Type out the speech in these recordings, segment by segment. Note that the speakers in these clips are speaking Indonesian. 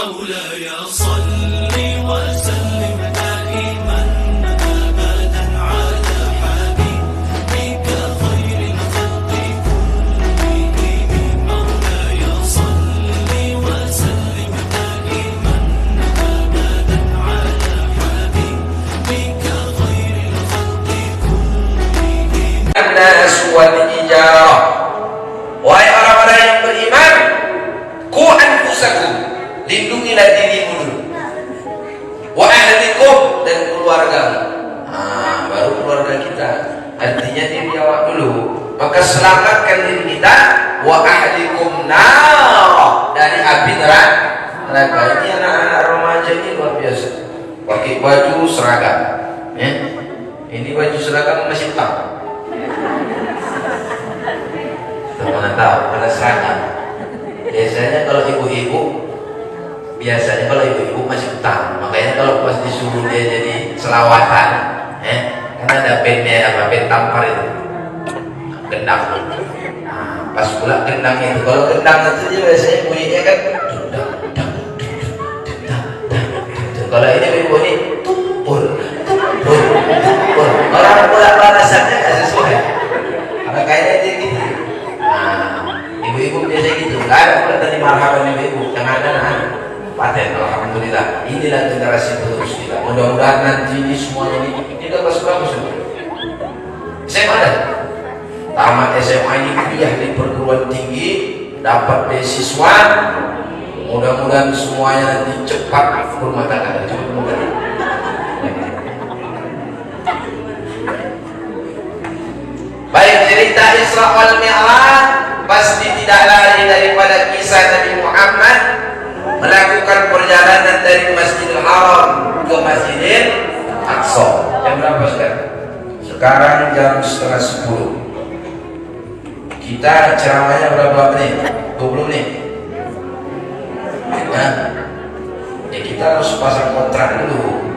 مولاي صل وسلم دائما أبدا على حبيبك خير الخلق كلهم مولاي صل وسلم دائما أبدا على حبيبك خير الخلق كلهم الناس والإجارة. Wahai orang-orang yang beriman, ku anfusakum, lindungilah dirimu dulu, wa ahlikum, dan keluargamu. Baru keluarga kita, artinya diri awak dulu, maka selamatkan diri kita, wa ahlikum nar, dari api neraka. Ini anak-anak remaja ini luar biasa, pakai baju seragam, ya. Ini baju seragam masih hitam. Mana tahu karena seragam. Biasanya kalau ibu-ibu masih utang. Makanya kalau pas disuruh dia jadi selawatan, kan ada bandnya band tampar itu, gendang. Pas pula gendang itu, kalau gendang itu dia biasanya bunyinya kan kalau ini ibu ini tumpul. Orang pula balasannya nggak sesuai. Makanya dia gitu. Ibu-ibu biasa gitu, nggak ada pula tadi marhaban ibu-ibu, yang ada paten. Alhamdulillah, inilah generasi penerus kita. Mudah-mudahan nanti ini semuanya ini kelas berapa semua? SMA ada? Tamat SMA ini kuliah di perguruan tinggi, dapat beasiswa. Mudah-mudahan semuanya nanti cepat berumah tangga, cepat berumah tangga. Baik, cerita Isra wal Mi'raj pasti tidak lari daripada kisah Nabi Muhammad melakukan perjalanan dari Masjidil Haram ke Masjidil Aqsa. Jam berapa sekarang? Sekarang jam 9:30. Kita ceramahnya berapa menit? 20 menit. Ya kita harus pasang kontrak dulu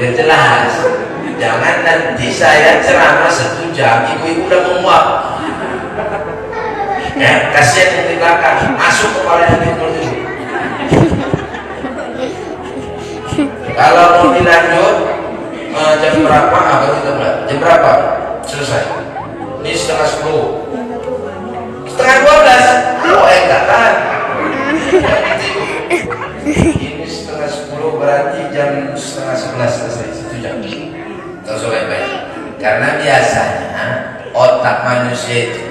biar jelas. Jangan nanti saya ceramah 1 jam, ibu-ibu udah menguap. Ya, kasihan yang di belakang, masuk kepala yang dulu. Kalau mau dilanjut jam berapa? Baru kita mulai. Jam berapa? Selesai. Ini 11:30. 11:30. Oh, enggak tahan. Ini 10:30 berarti jam 10:30 selesai 1 jam. Terus baik-baik. Karena biasanya otak manusia itu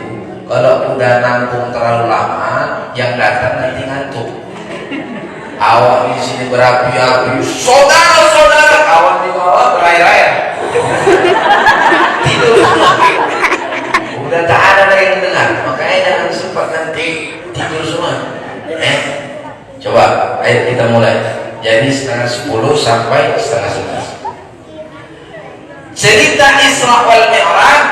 kalau udah nampung terlalu lama, yang datang nanti ngantuk. Awak di sini berapi-api, saudara-saudara, kawan di bawah berair-air. Tidur semua. Udah tak ada lagi yang dengar, makanya jangan sempat nanti tidur semua. Coba, ayo kita mulai. Jadi 9:30 sampai 9:30. Cerita Isra wal Mi'raj,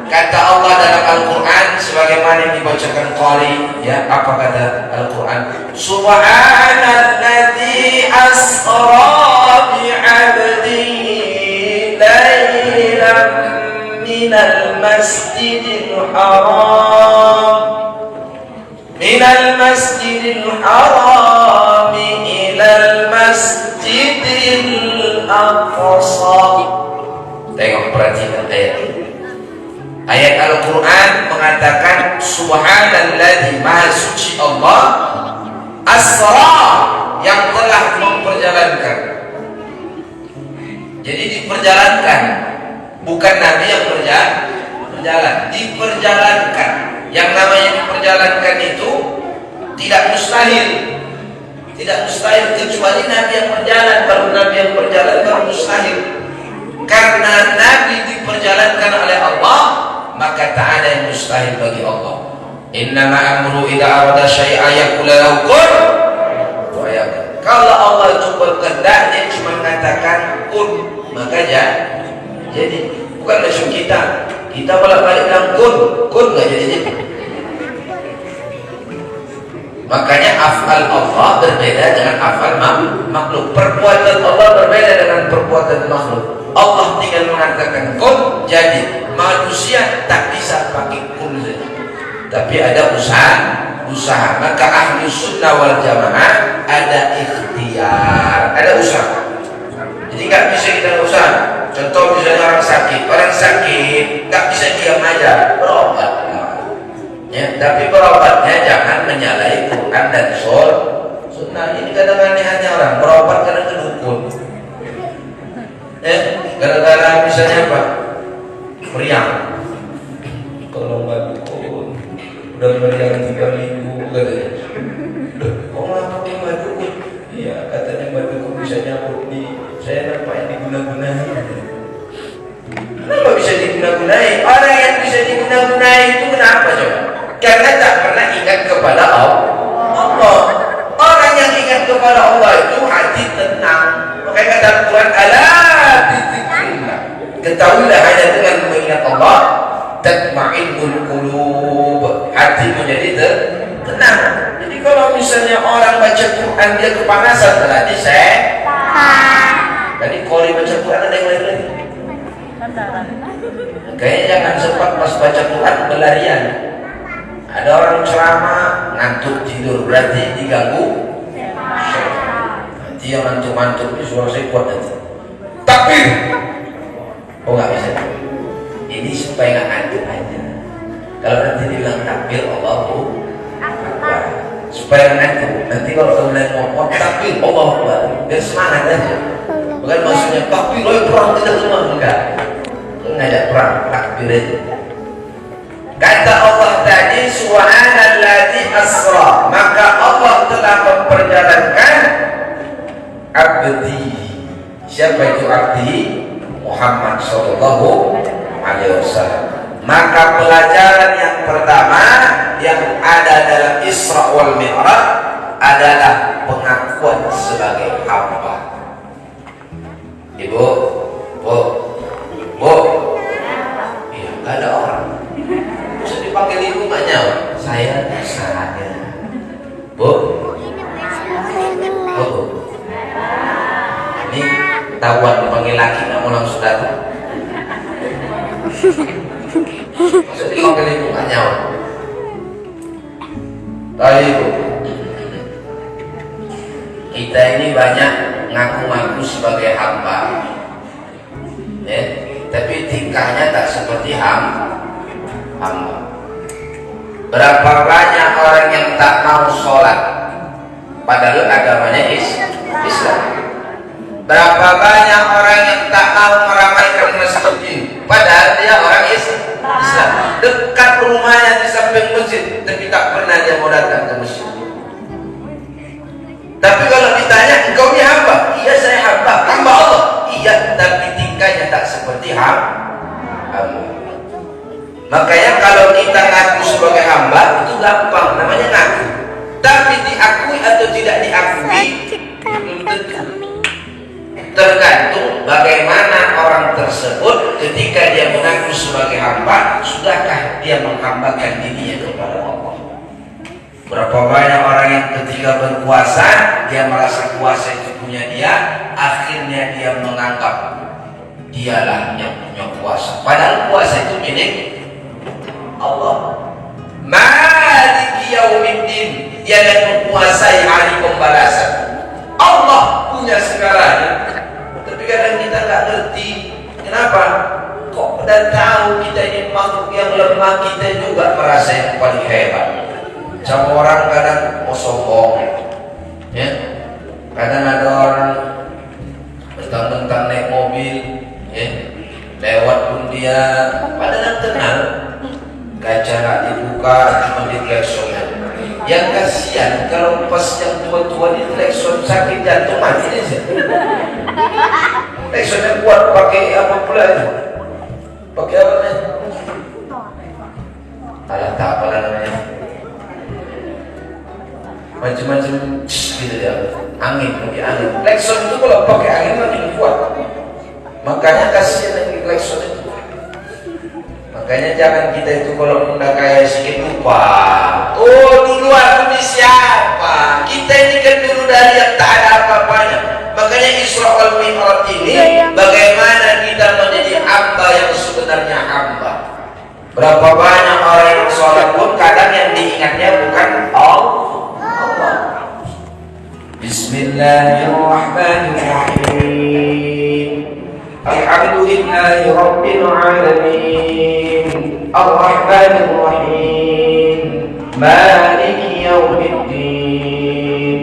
kata Allah dalam Al-Quran sebagaimana yang dibacakan qari, ya, apa kata Al-Quran? Subhanalladzi asra bi'abdihi laylan minal masjidil haram ilal masjidil aqsa. Tengok, perhatikan ayat Al-Quran mengatakan subhanalladzi, maha suci Allah, asra, yang telah memperjalankan. Jadi diperjalankan, bukan Nabi yang berjalan, diperjalankan. Yang namanya diperjalankan itu tidak mustahil kecuali Nabi yang berjalan. Baru Nabi yang berjalan baru mustahil. Karena Nabi diperjalankan oleh Allah, maka tak ada yang mustahil bagi Allah. Innama amru idza arada syai'an yaqulu lahu kun fayakun. Kalau Allah itu berkehendak, dia cuma mengatakan kun, maka jadi. Bukan macam kita bolak-balik bilang kun enggak jadi. Makanya afal Allah berbeda dengan afal makhluk. Perbuatan Allah berbeda dengan perbuatan makhluk. Allah tinggal mengatakan kun, jadi. Manusia tak bisa pakai kun saja, tapi ada usaha. Maka ahli sunnah wal jamaah ada usah. Jadi nggak bisa kita usah. Contoh misalnya orang sakit nggak bisa diam aja, berobat. Ya, tapi berobatnya jangan menyalahi Quran dan sunnah. Ini kadang-kadang hanya orang berobat karena kedukun. Gara-gara misalnya apa? Meriang. Kalau nggak dukun, udah meriang 3 minggu katanya. Kok nggak pakai dukun? Iya, katanya dukun bisa nyambut di saya nampak diguna-gunai. Kenapa bisa diguna-gunai? Orang yang bisa diguna-gunai itu kenapa coba? Karena tak pernah ingat kepada Allah. Orang yang ingat kepada Allah itu hati tenang. Makanya kata Al-Quran, ala bizikrillah. Ketahuilah hanya dengan mengingat Allah, tatma'innul qulub. Hati menjadi tenang. Jadi kalau misalnya orang baca Quran dia kepanasan, berarti tadi kalau baca Quran ada yang lain lagi. Kayaknya jangan sempat pas baca Quran berlarian. Ada orang ceramah ngantuk tidur, berarti diganggu. Nanti yang ngantuk-ngantuk ini suara saya kuat nanti. Takbir. Oh nggak bisa. Ini supaya nggak ngantuk aja. Kalau nanti dibilang takbir, Allahu Akbar. Supaya nggak ngantuk. Nanti kalau kalian ngomong takbir, Allahu Akbar. Biar semangat aja. Bukan maksudnya takbir, perang tidak semua enggak. Ngajak perang, takbir aja. Kata Allah tadi, subhanalladzi asra, maka Allah telah memperjalankan abdi. Siapa itu abdi? Muhammad sallallahu alaihi wasallam. Maka pelajaran yang pertama yang ada dalam Isra wal Mi'raj adalah pengakuan sebagai hamba. Ibu, Bu, iya, nggak ada orang. Bisa dipanggil ibu nggak nyawa? Saya. Bu, ini tahuan dipanggil laki nggak mau langsung datang. Bisa dipanggil ibu nggak nyawa? Tahu ibu, kita ini banyak ngaku-ngaku sebagai hamba, ya, tapi tingkahnya tak seperti hamba. Berapa banyak orang yang tak mau sholat padahal agamanya Islam. Berapa banyak orang yang tak mau meramaikan masjid ini padahal dia orang Islam. Dekat rumahnya di samping masjid, tapi tak pernah dia mau datang ke masjid. Tapi kalau ditanya, engkau ini hamba? Iya, saya hamba Allah. Iya, tapi tingkahnya tak seperti hamba. Makanya kalau kita ngaku sebagai hamba itu gampang, namanya ngaku. Tapi diakui atau tidak diakui belum tentu. Tergantung bagaimana orang tersebut ketika dia mengaku sebagai hamba, sudahkah dia menghambakan dirinya kepada Allah. Berapa banyak orang yang ketika berkuasa dia merasa kuasa itu punya dia, akhirnya dia menganggap dialah yang punya kuasa, padahal kuasa itu milik Allah. Maliki yaumiddin, dia yang menguasai hari pembalasan. Allah punya segalanya. Tapi kadang kita nggak ngerti kenapa kok dan tahu kita ini makhluk yang lemah, kita juga merasa yang paling hebat. Sama orang kadang mau sombong, ya. Kadang ada orang mentang-mentang naik mobil, ya, lewat pun dia padahal kenal, kaca nggak dibuka, cuma diklaksonan. Yang kasihan kalau pas yang tua-tua diklakson sakit jantung mati aja. Klaksonnya kuat pakai apa pula itu? Pakai apa namanya? Alat apa namanya? Macam-macam gitu ya, angin, pakai angin. Klakson itu kalau pakai angin makin kuat. Makanya kasihan yang klakson itu. Makanya jangan kita itu kalau udah kayak sedikit lupa. Oh dulu aku ini siapa? Kita ini kan dulu dari yang tak ada apa-apanya. Makanya Isra wal Mi'raj ini bagaimana kita menjadi hamba yang sebenarnya hamba. Berapa banyak orang yang sholat pun kadang yang diingatnya bukan Allah. Bismillahirrahmanirrahim. Alhamdulillahi Rabbil Alamin. Ar-Rahmanirrahim. Maliki Yawmiddin.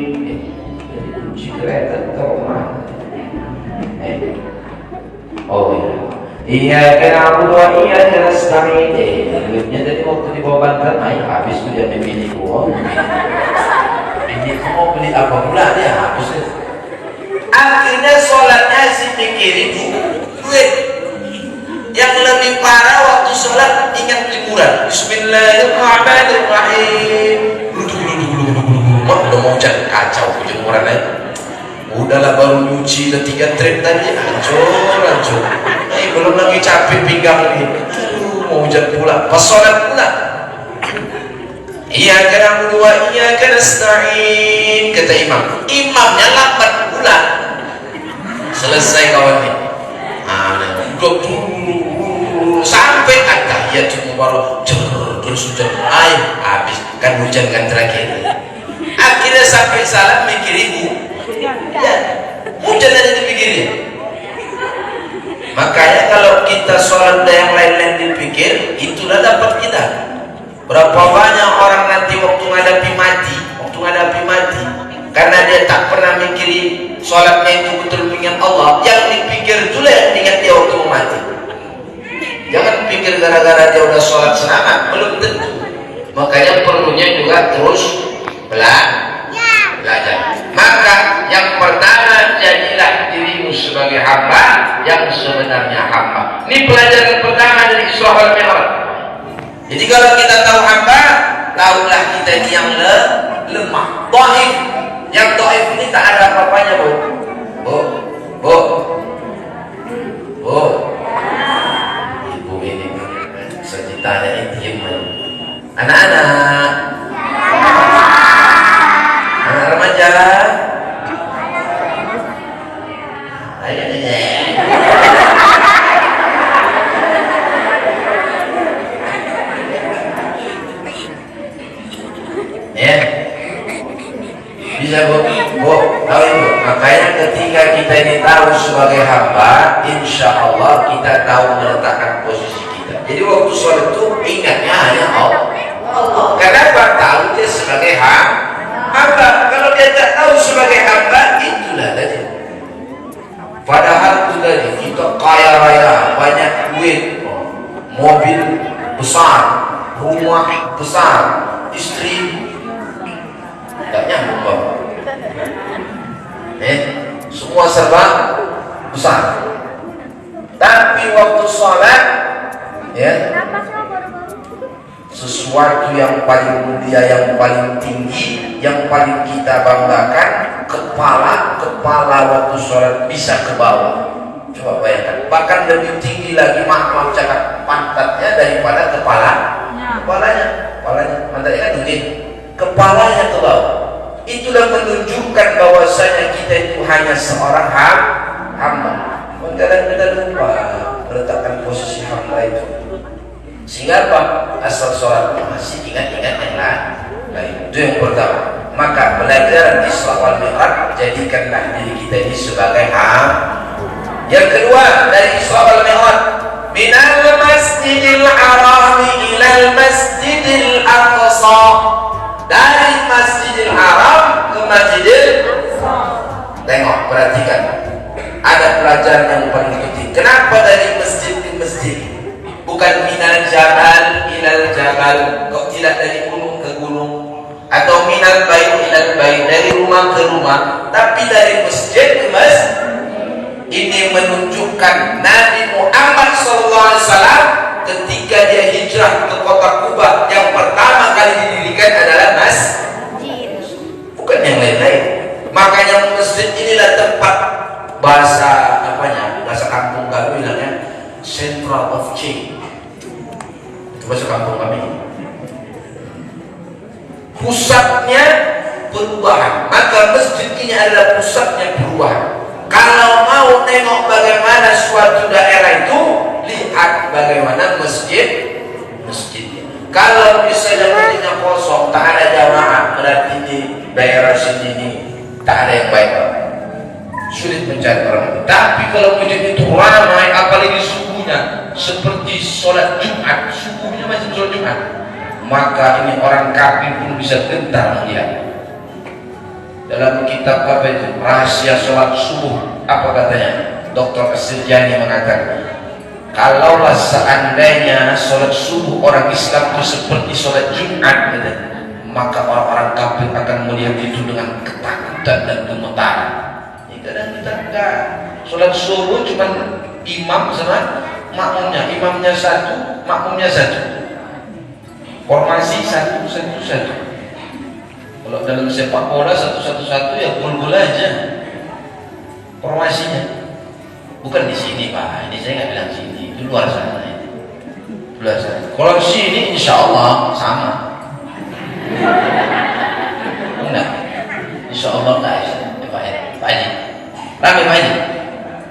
Kunci kereta terumah. Oh iya. Iyyaka na'budu wa iyyaka nasta'in. Duitnya tadi waktu di bawah bantuan, habis tuh dia bini gua. Bini gua mau beli apa pula dia habis. Akhirnya sholatnya si pikirin duit. Yang lebih parah waktu sholat ingat jemuran. Bismillahirrahmanirrahim. Udah mau jadi kacau jemuran aja. Udahlah baru nyuci udah 3 trip tadi, hancur. Belum lagi capek pinggang ini. Mau hujan pula, pas sholat pula. Iyyaka na'budu wa iyyaka nasta'in, kata imam. Imamnya lambat pula. Selesai kawan ini. Sampai at-tahiyyatu baru terus hujan. Habis kan hujan kan terakhir. Akhirnya sampai salam mikir ibu. Ya, hujan aja dipikirnya. Makanya kalau kita sholat dan yang lain-lain dipikir, itulah dapat kita. Berapa banyak orang nanti waktu menghadapi mati, karena dia tak pernah mikiri sholatnya itu betul mengingat Allah. Yang dipikir itulah yang ingat dia waktu mati. Jangan pikir gara-gara dia udah sholat selamat, belum tentu. Makanya perlunya juga terus belajar. Maka yang pertama, jadilah dirimu sebagai hamba yang sebenarnya hamba. Ini pelajaran pertama dari Isra wal Mi'raj. Jadi kalau kita tahu hamba, tahulah kita ini yang lemah, dhaif. Yang dhaif ini tak ada apa-apanya, Bu. Ibu ini sejuta intim. Anak-anak remaja, ya bisa bu, tahu ibu. Makanya ketika kita ini tahu sebagai hamba, insya Allah kita tahu meletakkan posisi kita. Jadi waktu sholat itu ingatnya hanya Allah. Kenapa? Tahu dia sebagai hamba. Kalau dia tak tahu sebagai hamba, itulah tadi. Padahal itu tadi kita kaya raya, banyak duit, mobil besar, rumah besar, istri tak nyambung. Semua serba besar. Tapi waktu sholat, ya, sesuatu yang paling mulia, yang paling tinggi, yang paling kita banggakan, kepala waktu sholat bisa ke bawah. Coba bayangkan, bahkan lebih tinggi lagi, maaf cakap, pantatnya daripada kepalanya. Pantatnya kan tinggi, kepalanya ke bawah. Itulah menunjukkan bahwasanya kita itu hanya seorang hamba. Kadang kita lupa meletakkan posisi hamba itu. Sehingga apa? Asal sholat masih ingat-ingat yang lain. Itu yang pertama. Maka pelajaran Isra wal Mi'raj, jadikanlah diri kita ini sebagai hamba. Yang kedua dari Isra wal Mi'raj, minal masjidil haram ilal masjidil aqsa. Dari Masjidil Haram ke Masjidil Aqsa. Tengok, perhatikan. Ada pelajaran yang paling penting. Kenapa dari masjid ke masjid? Bukan minal jabal ilal jabal. Kok tidak dari gunung ke gunung? Atau minal bait ilal bait, dari rumah ke rumah. Tapi dari masjid ke masjid. Ini menunjukkan Nabi Muhammad SAW ketika dia hijrah ke kota Kuba, yang pertama kali didirikan adalah masjid, bukan yang lain-lain. Makanya masjid inilah tempat, bahasa kampung kami bilangnya central of change. Itu bahasa kampung kami. Pusatnya perubahan. Maka masjid ini adalah pusatnya perubahan. Kalau mau nengok bagaimana suatu daerah itu, lihat bagaimana masjidnya. Kalau misalnya masjidnya kosong, tak ada jamaah, berarti di daerah sini ini Tak ada yang baik, Pak. Sulit mencari orang. Tapi kalau masjid itu ramai, apalagi subuhnya seperti sholat Jumat, subuhnya macam sholat Jumat, maka ini orang kafir pun bisa gentar melihat. Dalam kitab apa itu, rahasia sholat subuh, apa katanya? Dr. Asirjani mengatakan, kalaulah seandainya sholat subuh orang Islam itu seperti sholat Jumat, maka orang-orang kafir akan melihat itu dengan ketakutan dan gemetaran. Kadang kita enggak, sholat subuh cuma imam sama makmumnya, imamnya satu, makmumnya satu, formasi satu. Kalau dalam sepak bola satu ya gol-gol aja formasinya. Bukan di sini, Pak, ini saya nggak bilang sini, itu luar sana. Kalau di sini insya Allah sama. Enggak, insya Allah enggak ya, Pak Haji. Rame Pak Haji.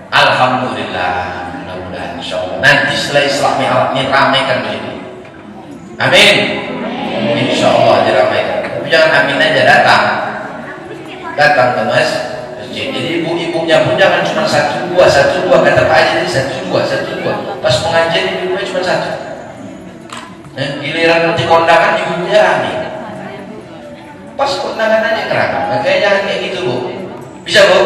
Alhamdulillah, mudah-mudahan insya Allah nanti setelah Islam Mi'raj ini ramaikan begini. Amin. Insya Allah diramaikan. Tapi jangan amin aja, datang ke masjid. Jadi ibu-ibunya pun jangan cuma satu dua kata Pak Haji ini satu dua. Pas pengajian ibunya cuma satu. Giliran nanti kondangan ibunya rame. Pas kondangan aja kerana. Makanya jangan kayak gitu, Bu. Bisa, Bu?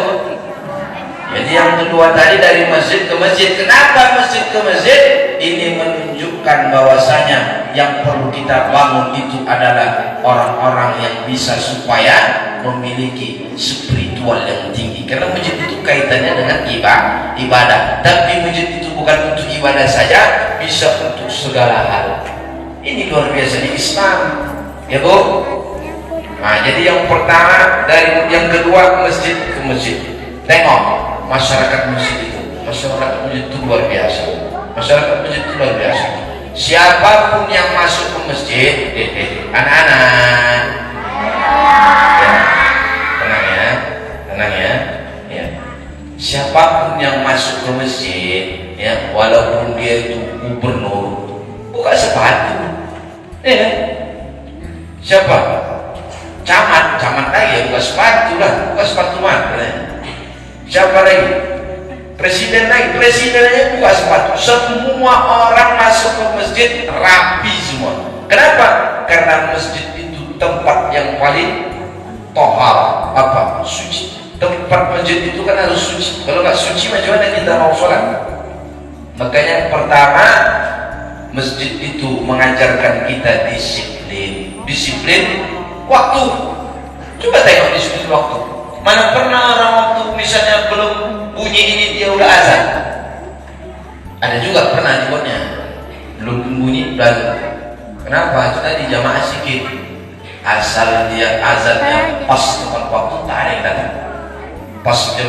Jadi yang kedua tadi dari masjid ke masjid. Kenapa masjid ke masjid? Ini menunjukkan bahwasanya yang perlu kita bangun itu adalah orang-orang yang bisa supaya memiliki spiritual yang tinggi. Karena masjid itu kaitannya dengan ibadah. Tapi masjid itu bukan untuk ibadah saja, bisa untuk segala hal. Ini luar biasa di Islam, ya Bu. Nah, jadi yang pertama dari yang kedua masjid ke masjid. Tengok masyarakat masjid itu luar biasa. Masyarakat masjid itu luar biasa. Siapapun yang masuk ke masjid, anak-anak, ya, tenang ya. Siapapun yang masuk ke masjid, ya, walaupun dia itu gubernur, buka sepatu. Siapa? Camat lagi ya, buka sepatu lah, buka sepatu mana? Siapa lagi? Presiden lagi, presidennya buka sepatu. Semua orang masuk ke masjid rapi semua. Kenapa? Karena masjid itu tempat yang paling tohar, suci. Tempat masjid itu kan harus suci. Kalau nggak suci, macam mana kita mau sholat? Makanya pertama, masjid itu mengajarkan kita disiplin waktu. Coba tengok disiplin waktu. Mana pernah orang waktu misalnya belum bunyi ini dia udah azan? Ada juga pernah dibuatnya belum bunyi dan kenapa? Itu tadi jamaah sikit. Asal dia azannya pas tepat waktu, tak ada yang datang. Pas jam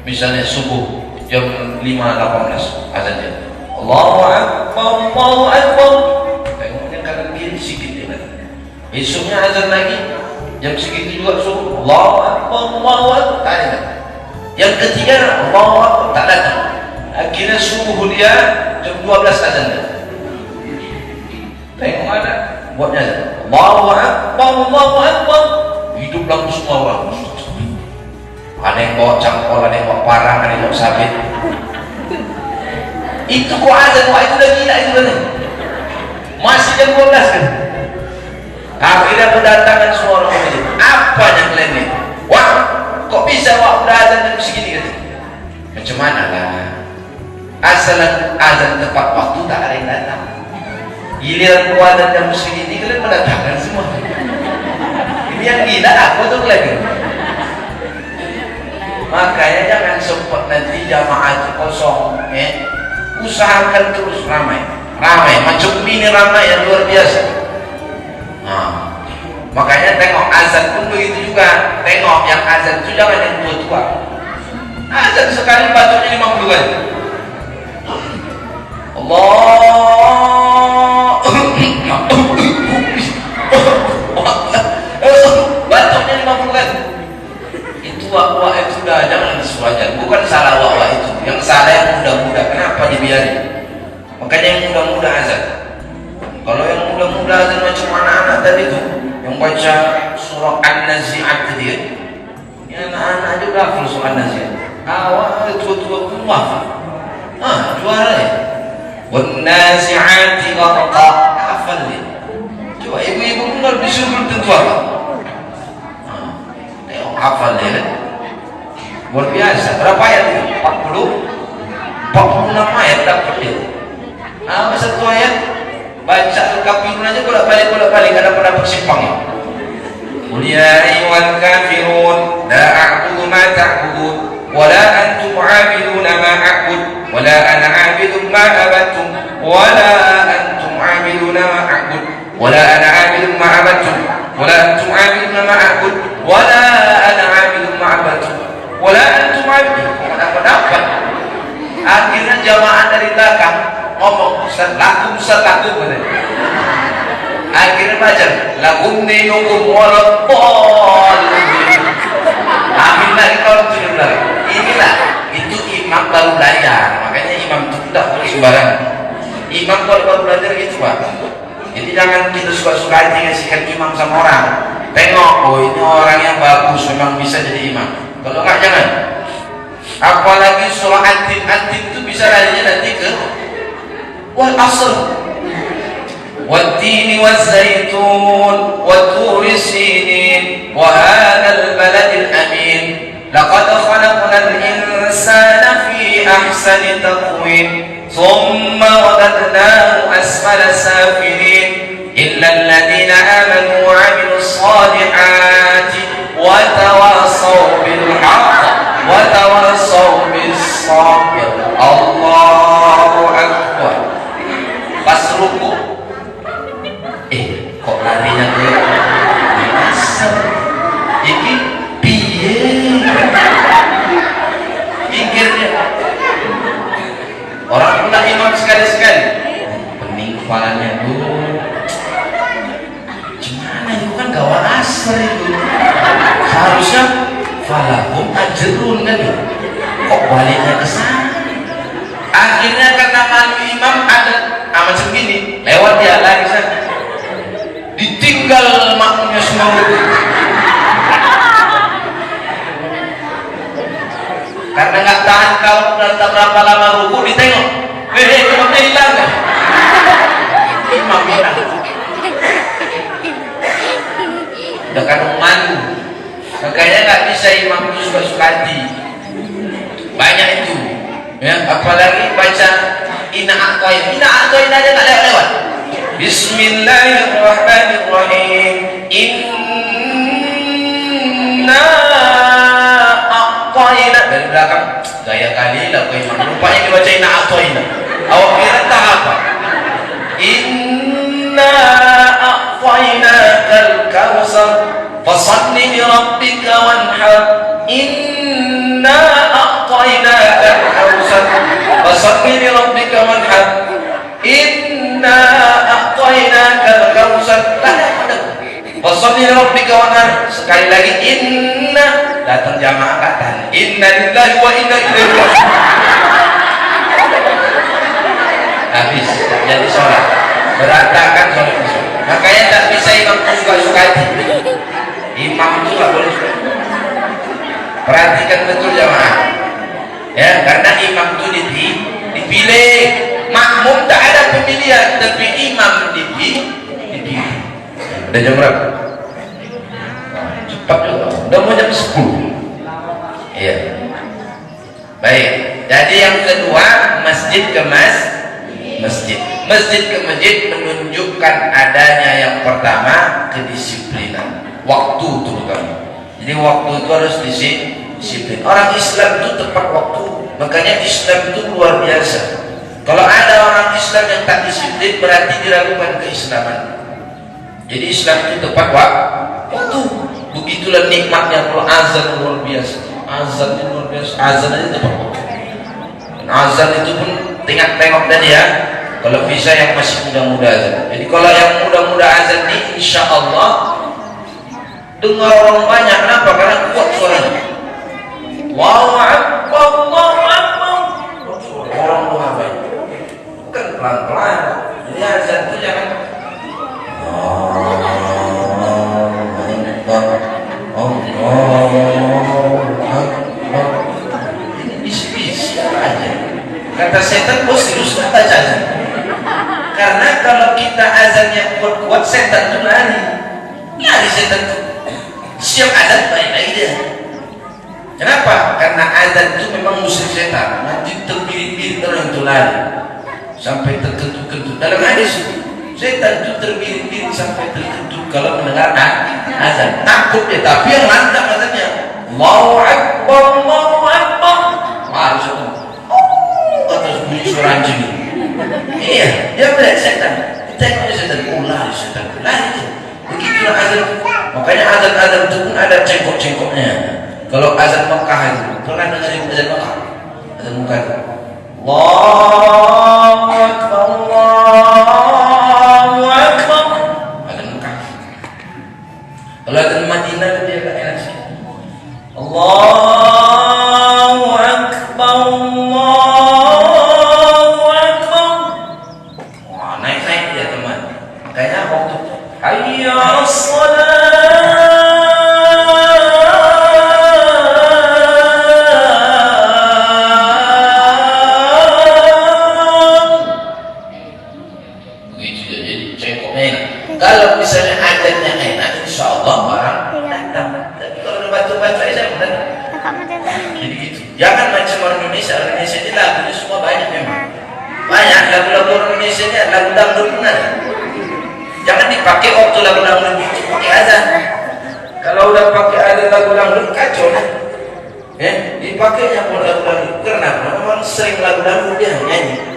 misalnya subuh jam 5.18 azannya. Allahu Akbar. Tengoknya kanan kiri sikit dia datang. Besoknya azan lagi jam segitu juga subuh. Allahu Akbar. Tak ada. Yang ketiga Allahu Akbar, tak datang. Akhirnya subuh dia jam 12 azan. Tengok ada buatnya Allahu Akbar. Hidup langsung semua orang. Ada yang bawa cangkol, ada yang bawa parang, ada yang bawa sabit. Itu kok azan, wah itu udah gila itu kan. Masih jam 12 kan. Akhirnya berdatangan semua orang ini. Apa yang kalian ini? Wah, kok bisa wah udah azan jam segini kan? Macam mana lah? Asal azan tepat waktu tak ada yang datang. Giliran azan jam segini kalian mendatangkan semua. Ini yang gila aku tuh lagi. Makanya jangan sempat nanti jamaah itu kosong. Usahakan terus ramai. Macam ini ramai yang luar biasa. Nah, makanya tengok azan pun begitu juga. Tengok yang azan itu jangan yang tua-tua. Azan sekali batuknya 50 kali. Batuknya 50 kali. Itu wak-wak itu dah jangan disuajan. Bukan salah wak-wak itu. Yang salah yang muda-muda. Kenapa dibiarin? Makanya yang muda-muda azan. Kalau yang muda-muda azan macam anak-anak tadi itu yang baca surah An-Nazi'at tadi, ini anak-anak juga hafal soal nasihat. Awal tua-tua pun hafal. Juara ya. Wan nazi'ati gharqa, hafal dia. Coba ibu-ibu pun kalau disuruh tentu hafal. Hafal dia kan. Luar biasa. Berapa ayat itu? 46 ayat dapat dia. Satu ayat baca Al-Kafirun aja bolak-balik kadang dapat simpangnya. Qul ya ayyuhal kafirun la a'budu ma ta'budun wa la antum 'abiduna ma a'bud wa la ana 'abidun ma abadtum wa la antum 'abiduna ma a'bud wa la ana 'abidun ma abadtum wa la antum 'abiduna ma a'bud wa la ana 'abidun ma abadtum wa la antum 'abidun. Dapat. Akhirnya jamaah dari belakang ngomong Ustaz lakum katanya. Akhirnya baca lakum dinukum walaupun akhirnya kita orang tujuh belas. Inilah itu imam baru belajar, makanya imam itu tidak boleh sembarangan. Imam kalau baru belajar gitu Pak. Jadi jangan kita suka-suka aja ngasihkan imam sama orang. Tengok, oh ini orang yang bagus memang bisa jadi imam. Kalau enggak jangan. Apalagi surah An-Tin itu bisa larinya nanti ke wal asr والتين والزيتون والطور السينين وهذا البلد الأمين لقد خلقنا الإنسان في أحسن تقويم ثم رددناه أسفل سافلين إلا الذين آمنوا وعملوا الصالحات وتواصوا بالحق وتواصوا بالصبر. Allahu Akbar. Pas ruku kok larinya ke asal ini piye pikirnya orang pula imam sekali-sekali pening kepalanya dulu gimana itu kan gawat asal itu seharusnya falahum ajrun kan kok baliknya ke sana. Akhirnya karena malu imam ada macam gini lewat dia lari sana ditinggal makmumnya semua. Karena nggak tahan kalau udah berapa lama ruku ditengok imamnya hilang kan imam hilang udah kadang malu. Makanya nggak bisa imam itu suka-suka hati banyak itu ya, apalagi baca Inna a'toin aja nggak lewat. Bismillahirrahmanirrahim. Inna a'toina dari belakang gaya kali lah kau imam rupanya dibaca Inna a'toina. Awak kira tak apa? Inna a'toina kal-kawsar fasalli li rabbika wanhar. Inna a'toina kal-kawsar fasalli li rabbika wanhar. Inna a'tainakal kautsar. Fasalli li rabbika wanhar. Sekali lagi inna, datang jamaah kata inna lillahi wa inna ilaihi raji'un. Habis jadi sholat berantakan sholat. Makanya tak bisa imam suka-suka hati. Imam itu tak boleh suka. Perhatikan betul jamaah ya, karena imam itu dipilih. Makmum tak ada pemilihan, tapi imam dipilih. Udah jam berapa? Cepat juga, udah mau jam 10. Iya. Baik, jadi yang kedua masjid ke masjid. Masjid ke masjid menunjukkan adanya yang pertama kedisiplinan waktu terutama. Jadi waktu itu harus disiplin. Orang Islam itu tepat waktu, makanya Islam itu luar biasa. Kalau ada orang Islam yang tak disiplin berarti diragukan keislaman. Jadi Islam itu tepat waktu. Begitulah nikmatnya kalau azan luar biasa. Azan itu luar biasa. Azan itu tepat waktu. Dan azan itu pun tengok tadi ya. Kalau bisa yang masih muda-muda azan. Jadi kalau yang muda-muda azan ini insya Allah dengar orang banyak. Kenapa? Karena kuat suaranya. Allahu Akbar, Allahu Akbar. Orang tuh apa? Bukan pelan-pelan. Jadi azan itu jangan Allah Kata setan, oh serius tak baca azan? Karena kalau kita azannya kuat-kuat, setan itu lari setan itu. Siap azan baik-baik dia. Kenapa? Karena azan itu memang musuh setan. Nanti terbirit-birit orang itu lari sampai terkentut-kentut. Dalam hadis setan itu terbirit-birit sampai terkentut kalau mendengar azan. Takut dia, tapi yang mantap azannya Allahu Akbar, Allahu Akbar. Harus itu. Terus bunyi suara anjing. Iya, dia melihat setan. Tengoknya setan, oh lari setan, lari. Begitulah azan. Makanya azan-azan itu pun ada cengkok-cengkoknya. Kalau azan Mekah itu, pernah dengar azan Mekah? Azan Mekah itu, Allahu Akbar, Allahu Akbar. Azan Mekah. Kalau azan Madinah dia agak enak sih. Allahu Akbar, Allahu Akbar. Wah, naik-naik dia teman. Makanya waktu hayya as-salat. Kalau misalnya adanya enak, insya Allah orang datang. Tapi kalau udah batu-batu aja udah. Jadi gitu. Jangan macam orang Indonesia. Orang Indonesia ini lagunya semua banyak memang. Banyak lagu-lagu orang Indonesia ini lagu dangdut benar. Jangan dipakai waktu lagu dangdut itu pakai azan. Kalau udah pakai azan lagu dangdut kacau nih. Dipakainya pun lagu dangdut. Karena memang sering lagu dangdut dia nyanyi.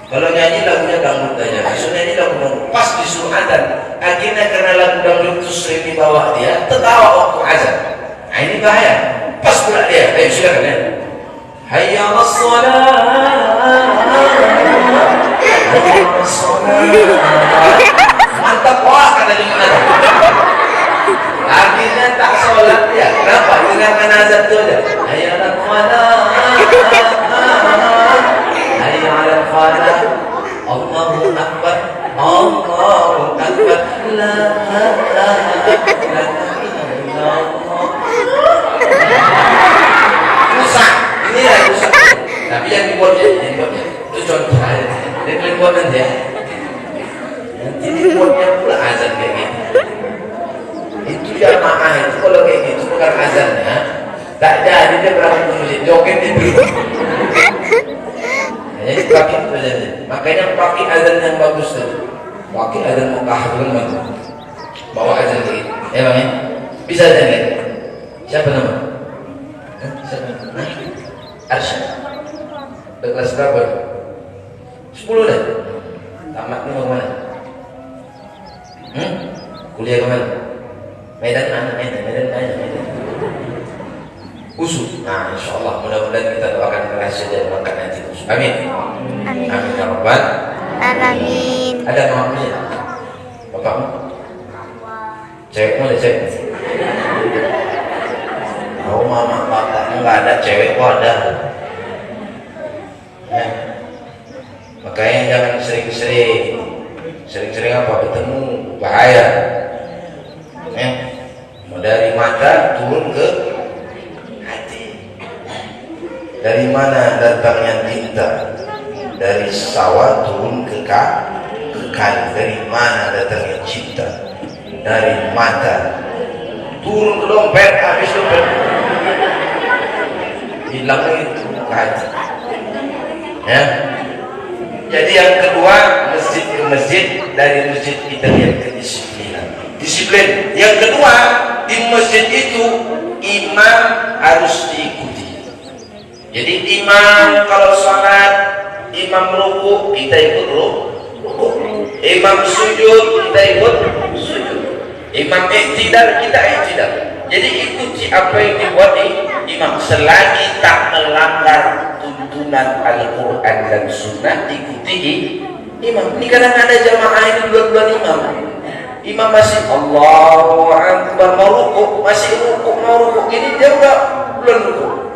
Kalau nyanyi lagunya dangdut aja, maksudnya ini lagu dangdut pas disuruh azan. Akhirnya karena lagu dangdut itu sering dibawa dia, tertawa waktu azan. Nah ini bahaya. Pas pula dia. Ayo silakan ya. Hayya 'alas shalah. Hayya 'alas shalah. Mantap wah kata dia. Akhirnya tak sholat dia. Kenapa? Dengarkan azan itu aja. Hayya 'alas shalah. Hayya 'alal falah. Allahu Akbar, Allahu Akbar, la ilaha illallah. Rusak, ini ya rusak. Tapi yang dibuatnya, itu contoh aja. Dia kalian buat nanti ya. Nanti dibuatnya pula azan kayak gitu. Itu jamaah itu kalau kayak gitu bukan azannya. Tak jadi dia berangkat ke masjid, joget di berita. Jadi pakai itu aja. Makanya pakai azan yang bagus tuh. Pakai azan Mekah itu kan bagus. Bawa azan lagi. Bang ya? Bisa azan lagi? Siapa nama? Siapa nama? Arsyad. Kelas berapa? 10 dah. Tamatnya mau mana? Kuliah ke mana? Medan mana? Medan. Usul. Nah, insya Allah mudah-mudahan kita doakan berhasil dan makan nanti usul. Amin. Amin. Amin ya Rabbal Alamin. Ada namanya? Bapakmu? Cewekmu ada cewek? Oh mama bapakmu nggak ada, cewek kok ada. Ya. Makanya jangan sering-sering apa bertemu bahaya. Ya. Mau dari mata turun ke dari mana datangnya tinta? Dari sawah turun ke kayu. Dari mana datangnya cinta? Dari mata turun ke dompet, habis dompet hilang itu hati. Ya. Jadi yang kedua, masjid ke masjid, dari masjid kita lihat kedisiplinan. Disiplin. Yang kedua, di masjid itu imam harus diikuti. Jadi imam kalau sholat, imam ruku kita ikut ruku, imam sujud kita ikut sujud, imam iktidal kita iktidal. Jadi ikuti apa yang dibuat imam selagi tak melanggar tuntunan Al-Quran dan Sunnah, ikuti imam. Ini kadang ada jamaah ini bulan-bulan imam masih Allahu Akbar mau ruku, masih ruku gini dia udah bulan ruku.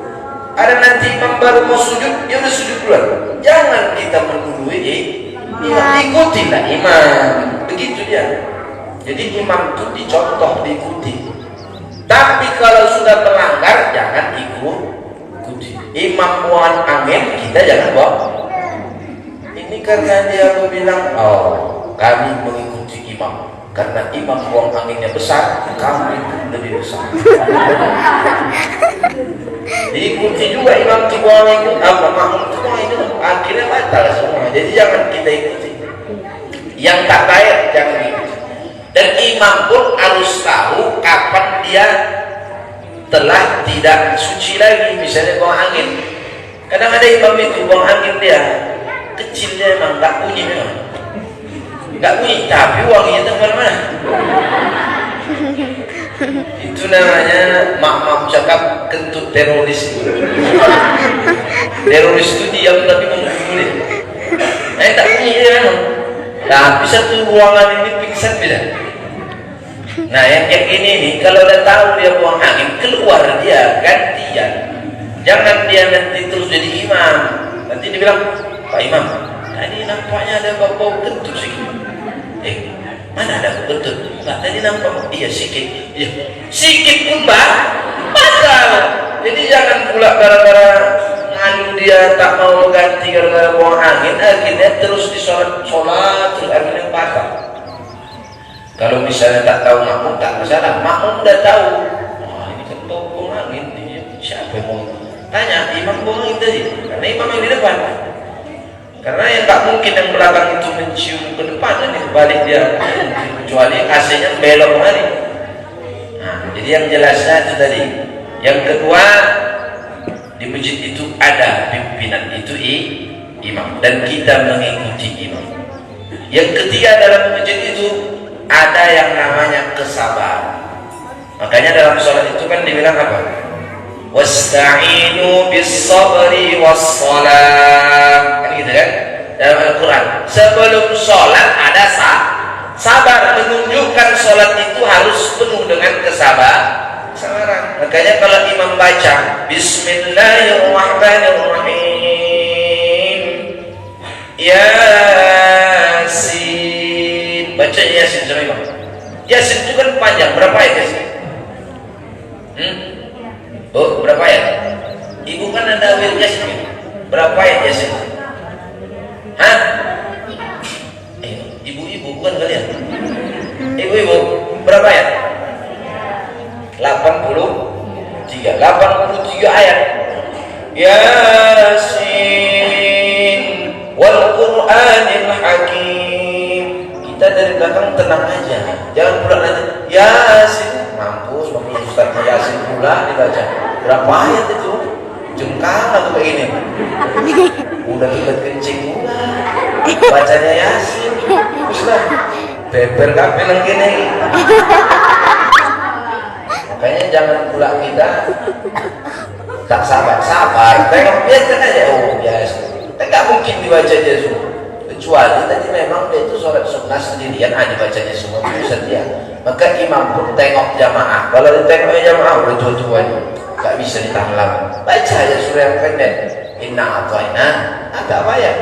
Ada nanti imam baru mau sujud, dia udah sujud duluan. Jangan kita mendului imam, ikutilah imam. Begitu dia. Jadi imam itu dicontoh, diikuti. Tapi kalau sudah melanggar, jangan ikuti. Imam muan angin, kita jangan bawa karena dia bilang, oh kami mengikuti imam karena imam buang anginnya besar, kami lebih besar. Diikuti juga imam buang angin, makmum buang angin, akhirnya batal semua. Jadi jangan kita ikuti. Yang tak baik jangan ikuti. Dan imam pun harus tahu kapan dia telah tidak suci lagi, misalnya buang angin. Kadang ada imam itu buang angin dia kecilnya memang nggak bunyi, memang nggak bunyi, tapi wanginya itu mana-mana. Itu namanya maaf cakap kentut teroris. Teroris itu diam tapi mengumpulin. Tak bunyi dia memang. Tapi satu ruangan ini pingsan beda. Nah yang kayak gini nih, kalau udah tahu dia buang angin, keluar dia gantian. Jangan dia nanti terus jadi imam. Nanti dia bilang, Pak Imam, tadi nampaknya ada bau kentut sedikit. Mana ada bau kentut? Enggak, tadi nampak. Iya sedikit. Iya, sedikit pun batal. Jadi jangan pula gara-gara nganu dia tak mau ganti gara-gara buang angin, akhirnya terus disolat terus akhirnya batal. Kalau misalnya tak tahu makmum tak masalah, makmum udah tahu. Wah ini kan bau buang angin, siapa yang mau tanya? Imam buang angin tadi, karena imam yang di depan. Karena yang tak mungkin yang belakang itu mencium ke depan, nanti balik dia kecuali AC-nya belok kemari. Nah, jadi yang jelasnya itu tadi. Yang kedua, di masjid itu ada pimpinan itu imam dan kita mengikuti imam. Yang ketiga dalam masjid itu ada yang namanya kesabaran. Makanya dalam sholat itu kan dibilang apa? Wasta'inu bis-sabri was-shalah. Kan gitu kan? Dalam Al-Quran. Sebelum sholat ada sabar, menunjukkan sholat itu harus penuh dengan kesabaran. Makanya kalau imam baca Bismillahirrahmanirrahim, Yasin, baca Yasin sama imam. Yasin itu kan panjang, berapa ayat Yasin? Oh, berapa ayat? Ibu kan ada wirid Yasin, berapa ayat Yasin? Hah? Ibu-ibu bukan kalian? Ibu-ibu berapa ayat? 83 ayat. Yasin wal Qur'anil Hakim. Kita dari belakang tenang aja, jangan pula nanti Yasin, mampus Ustaz Yasin pula dibaca. Berapa ayat itu? Jengkal atau kayak gini? Udah kita kencing pula bacanya Yasin. Ustaz beber kabeh nang kene. Makanya jangan pula kita tak sabar, tengok biarkan aja. Oh biasa, tak mungkin dibaca dia semua. Kecuali tadi memang dia itu sholat sunnah sendirian, dibacanya semua itu setia. Maka imam pun tengok jamaah. Kalau ditengoknya jamaah udah tua-tua, tak bisa ditahan lama. Baca aja surah yang pendek. Inna a'tayna, agak payah.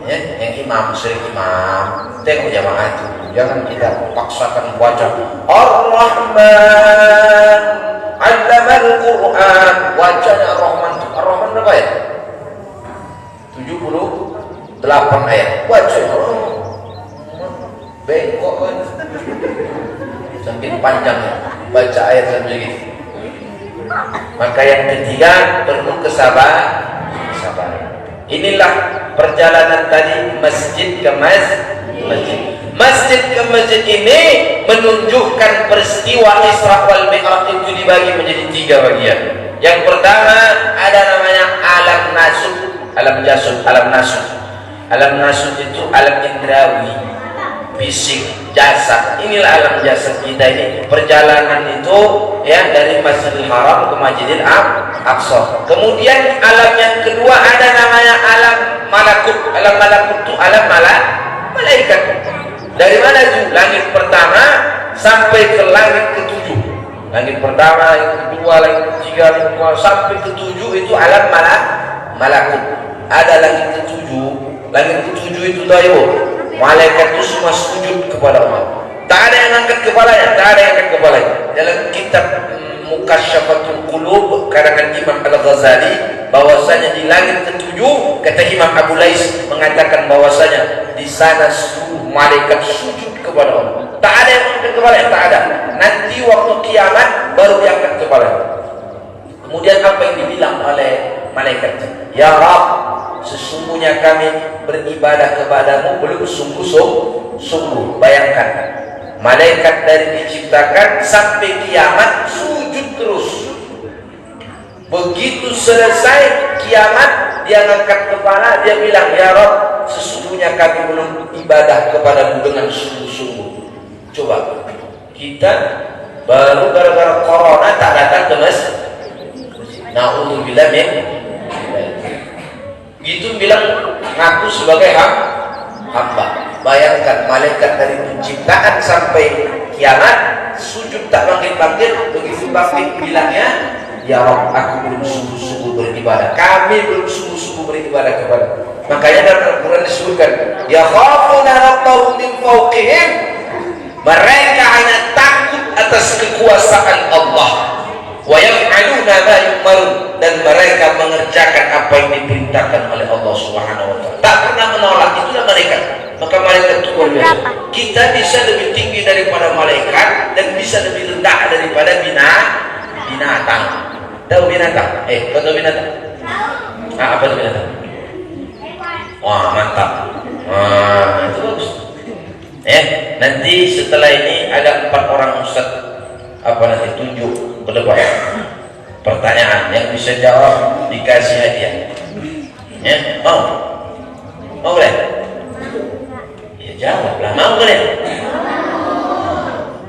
Ya, yang imam, sering imam, tengok jamaah itu. Jangan kita paksakan baca Ar-Rahman 'allamal Qur'an. Wajahnya Ar-Rahman. Ar-Rahman berapa ya? 78 ayat. Wajahnya bengkok kan. Saking panjangnya baca ayat sampai gitu. Maka yang ketiga perlu kesabaran. Inilah perjalanan tadi masjid ke masjid. Masjid ke masjid ini menunjukkan peristiwa Isra wal Mi'raj itu dibagi menjadi 3 bagian. Yang pertama ada namanya alam nasud, alam jasud, alam nasud. Alam nasud itu alam indrawi, fisik, jasad. Inilah alam jasad kita ini. Perjalanan itu ya dari Masjidil Haram ke Masjidil Aqsa. Kemudian alam yang kedua ada namanya alam malakut. Alam malakut itu alam malaikat. Dari mana itu? Langit pertama sampai ke langit ke-7. Langit pertama, langit kedua, langit ketiga, langit kedua, sampai ke-7 itu alam malakut. Ada langit ke-7. Langit ke-7 itu tahu, malaikat itu semua sujud kepada Allah. Tak ada yang angkat kepalanya, tak ada yang angkat kepalanya. Dalam kitab Mukasyafatul Qulub karangan Imam Al-Ghazali bahwasanya di langit ketujuh, kata Imam Abu Lais mengatakan bahwasanya di sana seluruh malaikat sujud kepada Allah. Tak ada yang mengangkat kepala, tak ada. Nanti waktu kiamat baru diangkat kepala. Kemudian apa yang dibilang oleh malaikat? Ya Rabb, sesungguhnya kami beribadah kepadamu belum sungguh-sungguh. Bayangkan, malaikat dari diciptakan sampai kiamat sujud terus. Begitu selesai kiamat, dia ngangkat kepala, dia bilang, ya Rabb, sesungguhnya kami belum ibadah kepadamu dengan sungguh-sungguh. Coba, kita baru gara-gara corona tak datang ke masjid. Na'udzubillah min. Gitu bilang ngaku sebagai hamba. Bayangkan malaikat dari penciptaan sampai kiamat sujud tak bangkit-bangkit. Begitu bangkit bilangnya, ya Rabb, aku belum sungguh-sungguh beribadah. Kami belum sungguh-sungguh beribadah kepada. Makanya dalam Al-Quran disebutkan, ya khafuna rabbahum min fawqihim. Mereka hanya takut atas kekuasaan Allah. Wa yaf'aluna ma yu'marun, dan mereka mengerjakan apa yang diperintahkan oleh Allah Subhanahu wa taala. Tak pernah menolak, itulah malaikat. Maka malaikat itu luar biasa. Kita bisa lebih tinggi daripada malaikat dan bisa lebih rendah daripada binatang. Tahu binatang? Kau tahu binatang? Apa itu binatang? Wah, mantap. Wah, itu bagus. Nanti setelah ini ada 4 orang ustaz tunjuk ke depan. Pertanyaan yang bisa jawab dikasih hadiah. Mau boleh? Ya jawablah, mau boleh?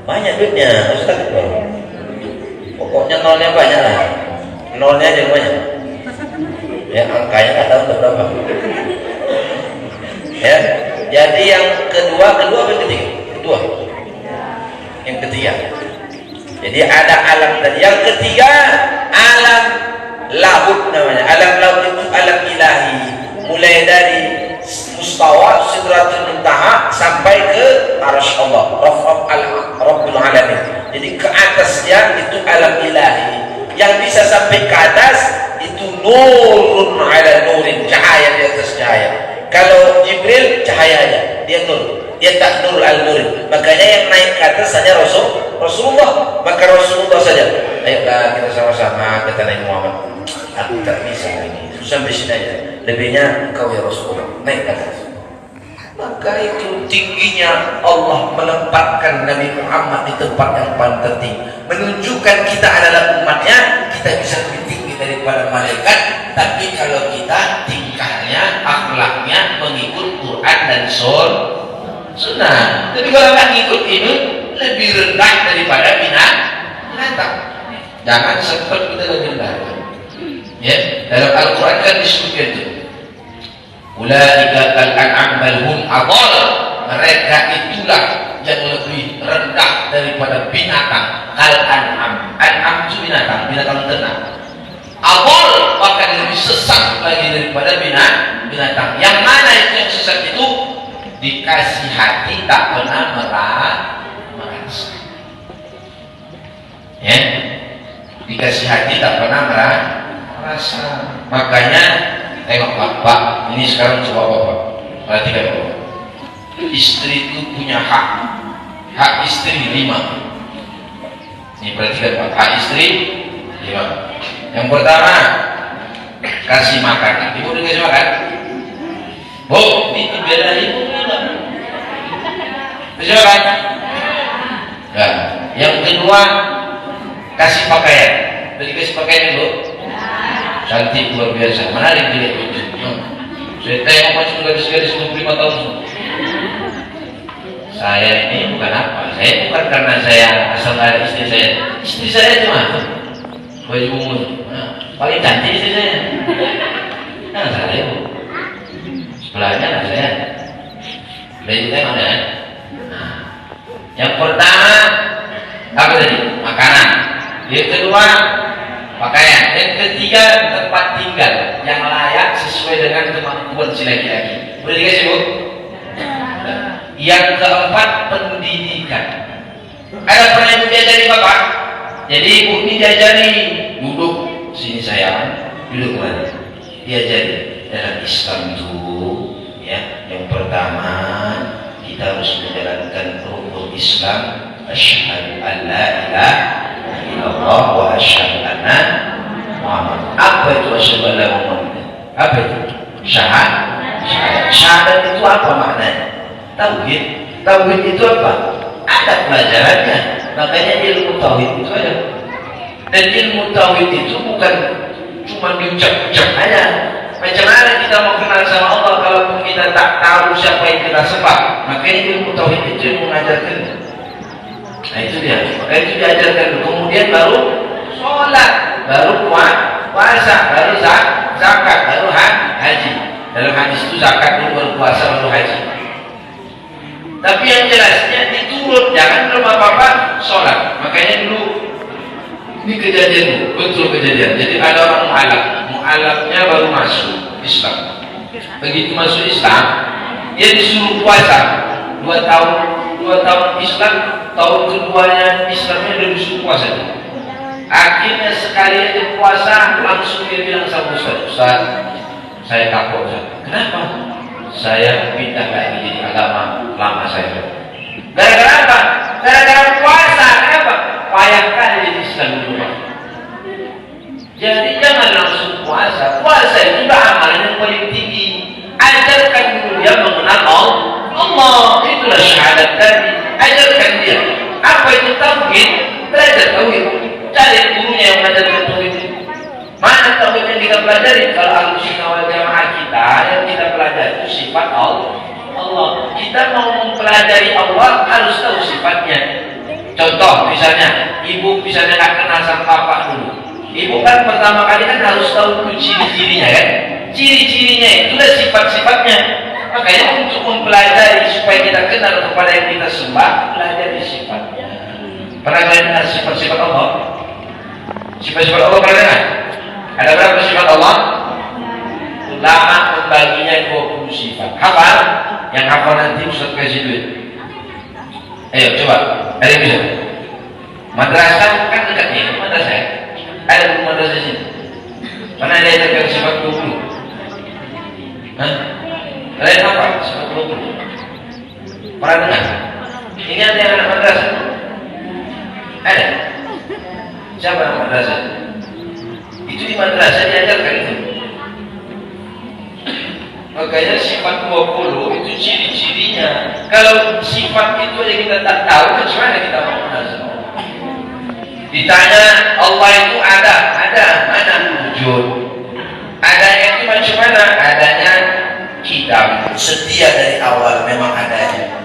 Banyak duitnya, ustaz. Pokoknya nolnya banyak lah. Nolnya aja banyak. Ya, angkanya nggak tahu berapa. Ya, jadi yang kedua apa yang ketiga? Kedua. Yang ketiga. Jadi ada alam tadi. Yang ketiga, alam laut namanya. Alam laut itu alam ilahi. Mulai dari mustawa sidratul muntaha sampai ke arsy Allah. Rabbul alamin. Jadi ke atasnya itu alam ilahi. Yang bisa sampai ke atas itu nurun ala nurin, cahaya di atas cahaya. Kalau Jibril cahayanya, dia nur, dia tak nur al-nur. Makanya yang naik ke atas hanya Rasulullah. Maka Rasulullah saja. Ayolah kita sama-sama kata Nabi Muhammad. Aku tak bisa ini, sampai sini aja. Lebihnya engkau ya Rasulullah, naik ke atas. Maka itu tingginya Allah menempatkan Nabi Muhammad di tempat yang paling tertinggi, menunjukkan kita adalah umatnya. Kita bisa lebih tinggi daripada malaikat, tapi kalau kita tingkahnya, akhlaknya mengikut Quran dan Sunnah. Tapi kalau nggak ngikut ini, lebih rendah daripada binatang. Jangan sempat kita lebih rendah. Ya, dalam Al-Quran kan disebutkan itu. Ulaika kal-an'am bal hum adall. Mereka itulah yang lebih rendah daripada binatang. Kal-an'am. An'am itu binatang ternak. Adall bahkan lebih sesat lagi daripada binatang. Yang mana itu yang sesat itu? Dikasih hati tak pernah merasa. Ya, dikasih hati tak pernah merasa. Makanya tengok Bapak, ini sekarang coba Bapak perhatikan Bapak. Istri itu punya hak istri 5. Ini perhatikan Pak, hak istri 5. Yang pertama, kasih makan. Ibu udah kasih makan? Bu, ini bela ibu kasih makan? Nah, yang kedua, kasih pakaian. Udah dikasih pakaian Ibu? Cantik luar biasa, menarik dilihat itu. Saya tengok masih gadis-gadis 25 tahun. Saya ini bukan apa, saya bukan karena saya asal ada istri saya cuma baju umur, paling cantik istri saya. Nah saya Bu, sebelahnya lah saya. Baju saya mana? Yang pertama apa tadi? Makanan. Yang kedua pakaian. Yang ketiga tempat tinggal yang layak sesuai dengan kemampuan si laki-laki. Boleh dikasih Bu? Yang keempat pendidikan. Ada pernah ibu diajari Bapak? Jadi ibu ini diajari duduk sini sayang, Duduk kembali. Diajari dalam Islam itu, ya, yang pertama kita harus menjalankan rukun Islam, asyhadu an la ilaha illallah wa asyhadu anna Muhammad. Apa itu asyhadu an la Muhammad? Apa itu? Syahadat itu apa maknanya? Tauhid. Tauhid itu apa? Ada pelajarannya. Makanya ilmu tauhid itu ada. Dan ilmu tauhid itu bukan cuma diucap-ucap aja. Macam mana kita mau kenal sama Allah kalau kita tak tahu siapa yang kita sembah? Makanya ilmu tauhid itu yang mengajarkan. Nah itu dia. Maka itu diajarkan. Kemudian baru sholat, baru puasa, baru zakat, baru haji. Dalam hadis itu zakat dulu, baru puasa, baru haji. Tapi yang jelasnya diturut, jangan belum apa-apa sholat. Makanya dulu ini kejadian, betul kejadian. Jadi ada orang mu'alafnya baru masuk Islam. Begitu masuk Islam, dia disuruh puasa 2 tahun Islam, tahun keduanya Islamnya dia disuruh puasa. Akhirnya sekali aja puasa langsung dia bilang sama Ustaz, saya takut. Kenapa? Saya pindah lagi jadi agama lama saya. Gara-gara apa? Gara-gara puasa. Kenapa? Payah kali jadi Islam dulu. Jadi jangan langsung puasa. Puasa itu amalan yang paling tinggi. Ajarkan dulu dia mengenal Allah. Itulah syahadat tadi. Ajarkan dia. Apa itu tauhid? Belajar tauhid. Cari gurunya yang mengajarkan tauhid. Mana tauhid yang kita pelajari? Kalau Ahlussunnah wal Jamaah kita yang kita pelajari itu sifat Allah. Kita mau mempelajari Allah harus tahu sifatnya. Contoh misalnya, ibu misalnya tak kenal sama bapak dulu. Ibu kan pertama kali kan harus tahu dulu ciri-cirinya kan? Ciri-cirinya itulah sifat-sifatnya. Makanya untuk mempelajari supaya kita kenal kepada yang kita sembah, pelajari sifatnya. Pernah kalian dengar sifat-sifat Allah? Sifat-sifat Allah pernah dengar? Ada berapa sifat Allah? Ulama membaginya 20 sifat. Hafal? Yang hafal nanti Ustaz kasih duit. Ayo coba. Ada yang bisa? Madrasah kan dekat nih, madrasah. Ada buku madrasah sini. Mana ada yang terkait sifat 20? Hah? Kalian apa? Sifat 20. Pernah dengar? Ini ada yang anak madrasah? Ada? Siapa anak madrasah? Itu di madrasah diajarkan itu. Makanya sifat 20 itu ciri-cirinya. Kalau sifat itu aja kita tak tahu, bagaimana kita mau kenal sama Allah? Ditanya Allah itu ada, mana wujud? Adanya itu macam mana? Adanya kitab, setia dari awal memang adanya.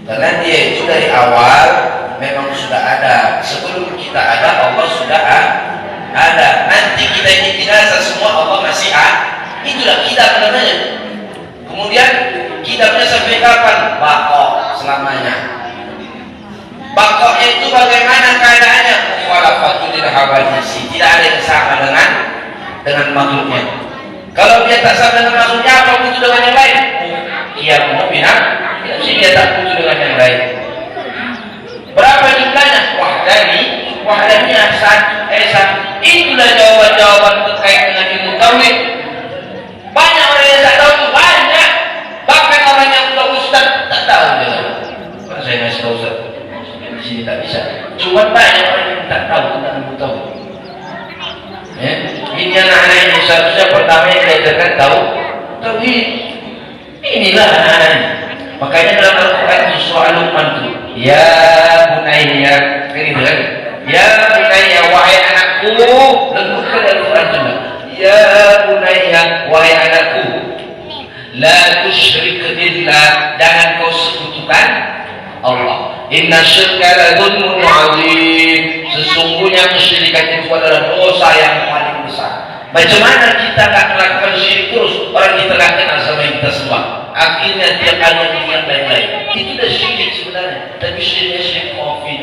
Karena dia itu dari awal memang sudah ada. Sebelum kita ada, Allah sudah ada. Nanti kita ini binasa semua, Allah masih ada. Itulah kitab namanya. Kemudian kitabnya sampai kapan? Baqo, selamanya. Baqonya itu bagaimana keadaannya? Mukhalafatul hawadisi. Tidak ada yang sama dengan makhluknya. Kalau dia tak sama dengan makhluknya, apa butuh dengan yang lain? Dia mau bilang, dia tak butuh dengan yang lain. Berapa jumlahnya? Wahdaniya satu. Itulah jawaban-jawaban terkait dengan ilmu tauhid. Banyak orang yang tak tahu itu banyak. Bahkan orang yang sudah ustaz tak tahu dia. Saya ngasih tahu ustaz. Di sini tak bisa. Cuma banyak orang yang tak tahu tentang ilmu tauhid. Ya, ini anak-anak yang seharusnya pertama yang diajarkan tauhid. Inilah makanya dalam Al-Quran itu surah Luqman itu, ya bunayya, ini kan? Ya bunayya, wahai anakku, lembutkan Al-Quran juga. Ya bunayya, wahai anakku, la tusyrik billah, jangan kau sekutukan Allah. Inna syirka la dzulmun 'adzim. Sesungguhnya kesyirikan itu adalah dosa yang paling besar. Bagaimana kita tak melakukan syirik terus? Orang kita tak kenal sama yang kita sembah. Akhirnya dia kalian yang lain-lain. Itu dah syirik sebenarnya. Tapi syiriknya syirik khafi.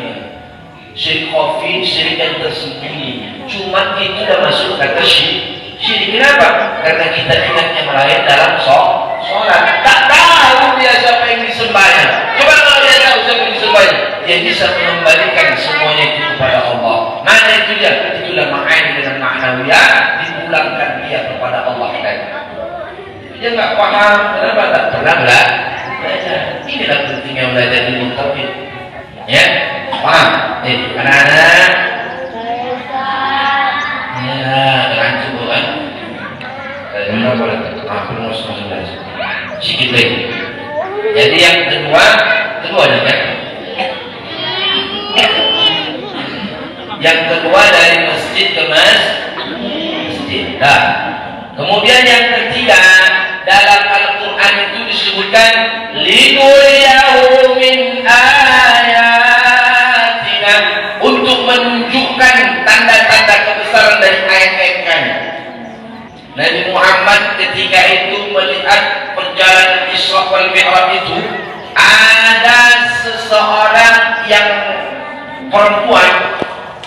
Syirik khafi, syirik yang tersembunyi. Cuma itu dah masuk kata syirik. Kenapa? Karena kita ingat yang lain dalam sholat. Tak tahu dia siapa yang disembahnya. Coba kalau dia tahu siapa yang disembahnya, dia bisa mengembalikan semuanya itu kepada Allah. Mana itu dia? Itulah makna dengan makna ma'nawiyah, dipulangkan dia kepada Allah tadi. Dia nggak paham, kenapa tak pernah belajar? Inilah pentingnya belajar ilmu tauhid. Ya, paham? Anak-anak. Ya, dengan cukup kan? Kita boleh aku sedikit lagi. Jadi yang kedua kan? Yang kedua dari masjid ke masjid. Nah, kemudian yang ketiga dalam Al-Quran itu disebutkan linuriyahu min ayatina, untuk menunjukkan tanda-tanda kebesaran dari ayat-ayat kami. Nabi Muhammad ketika itu melihat perjalanan Isra wal Mi'raj itu, ada seseorang yang perempuan,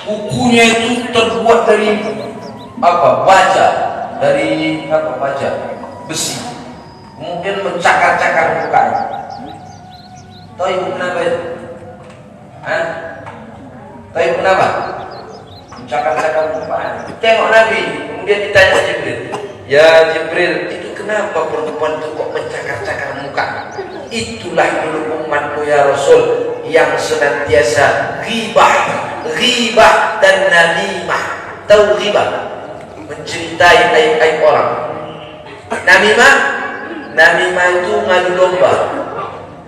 bukunya itu terbuat dari baja, besi, kemudian mencakar-cakar mukanya. Tahu ibu kenapa itu? Tahu ibu kenapa? Mencakar-cakar mukanya. Tengok Nabi, kemudian ditanya Jibril, ya Jibril, itu kenapa perempuan itu kok mencakar-cakar muka? Itulah dulu umatmu ya Rasul, yang senantiasa ghibah dan namimah. Tahu ghibah? Mencintai aib-aib orang. Namimah itu ngadu domba.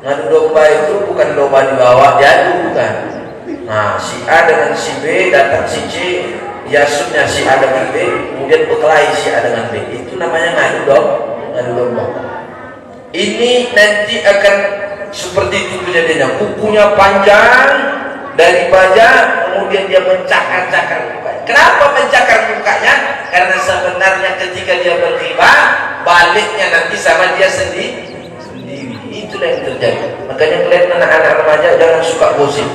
Ngadu domba itu bukan domba dibawa jadu, bukan. Nah, si A dengan si B, datang si C, yasutnya si A dengan B, kemudian berkelahi si A dengan B. Itu namanya ngadu domba. Ini nanti akan seperti itu kejadiannya. Kukunya panjang dari baja, kemudian dia mencakar-cakar mukanya. Kenapa mencakar mukanya? Karena sebenarnya ketika dia berghibah, baliknya nanti sama dia sendiri. Itulah yang terjadi. Makanya kalian anak-anak remaja jangan suka gosip.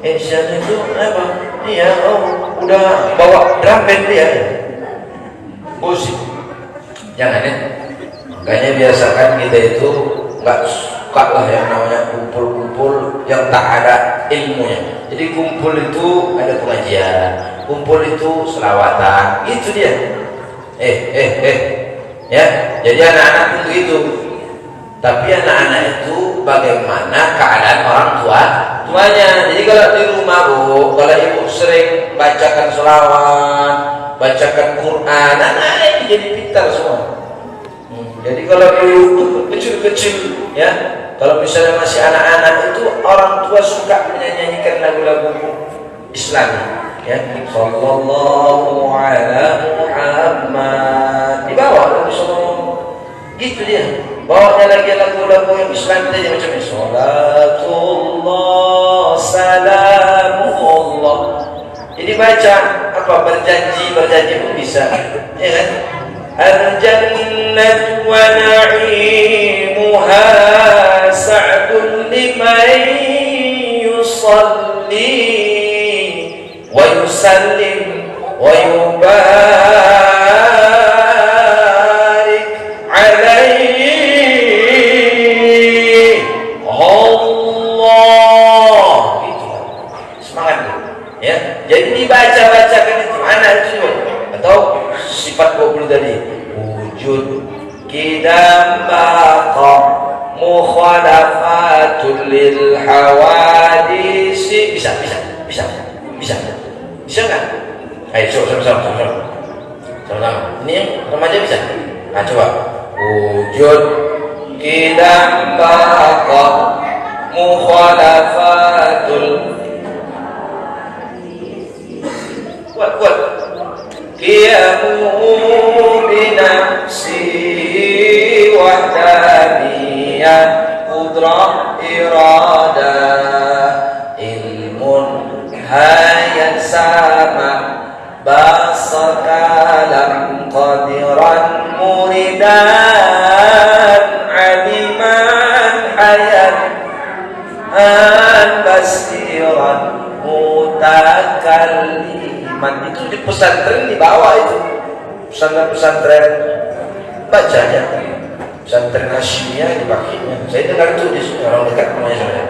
Siapa itu apa? Iya, udah bawa drum band dia. Gosip. Jangan ya. Makanya biasakan kita itu nggak suka lah yang namanya kumpul-kumpul yang tak ada ilmunya. Jadi kumpul itu ada pengajian, kumpul itu selawatan, itu dia. Ya, jadi anak-anak itu begitu. Tapi anak-anak itu bagaimana keadaan orang tuanya. Jadi kalau di rumah Bu, kalau ibu sering bacakan selawat, bacakan Quran, anak-anak ini jadi pintar semua. Jadi kalau dulu kecil-kecil ya, kalau misalnya masih anak-anak itu orang tua suka menyanyikan lagu-lagu Islam ya. Sallallahu ala Muhammad dibawa lagu sallallahu, gitu dia. Bawanya lagi lagu-lagu yang Islam tadi macam ini. Salatullah salamullah. Jadi baca apa, berjanji pun bisa ya kan. Al-jannatu wa na'imuha sa'dun liman yusalli wa yusallim wa yubarik alaihi Allah. Gitu. Semangat ya. Jadi dibaca-bacakan itu anak itu. Atau sifat 20 tadi, wujud kidam baqa mukhalafatul lil hawadisi. Bisa nggak? Ayo sama-sama. Ini yang remaja bisa. Nah coba, wujud kidam baqa mukhalafatul, kuat qiyamu binafsi wahdaniyah qudrah iradah ilmun hayat sama basar kalam qadiran muridan aliman hayat basiran mutakallim. Itu di pesantren dibawa itu, pesantren bacanya, pesantren Hashimiyah dipakainya. Saya dengar itu di sini orang dekat rumahnya saya.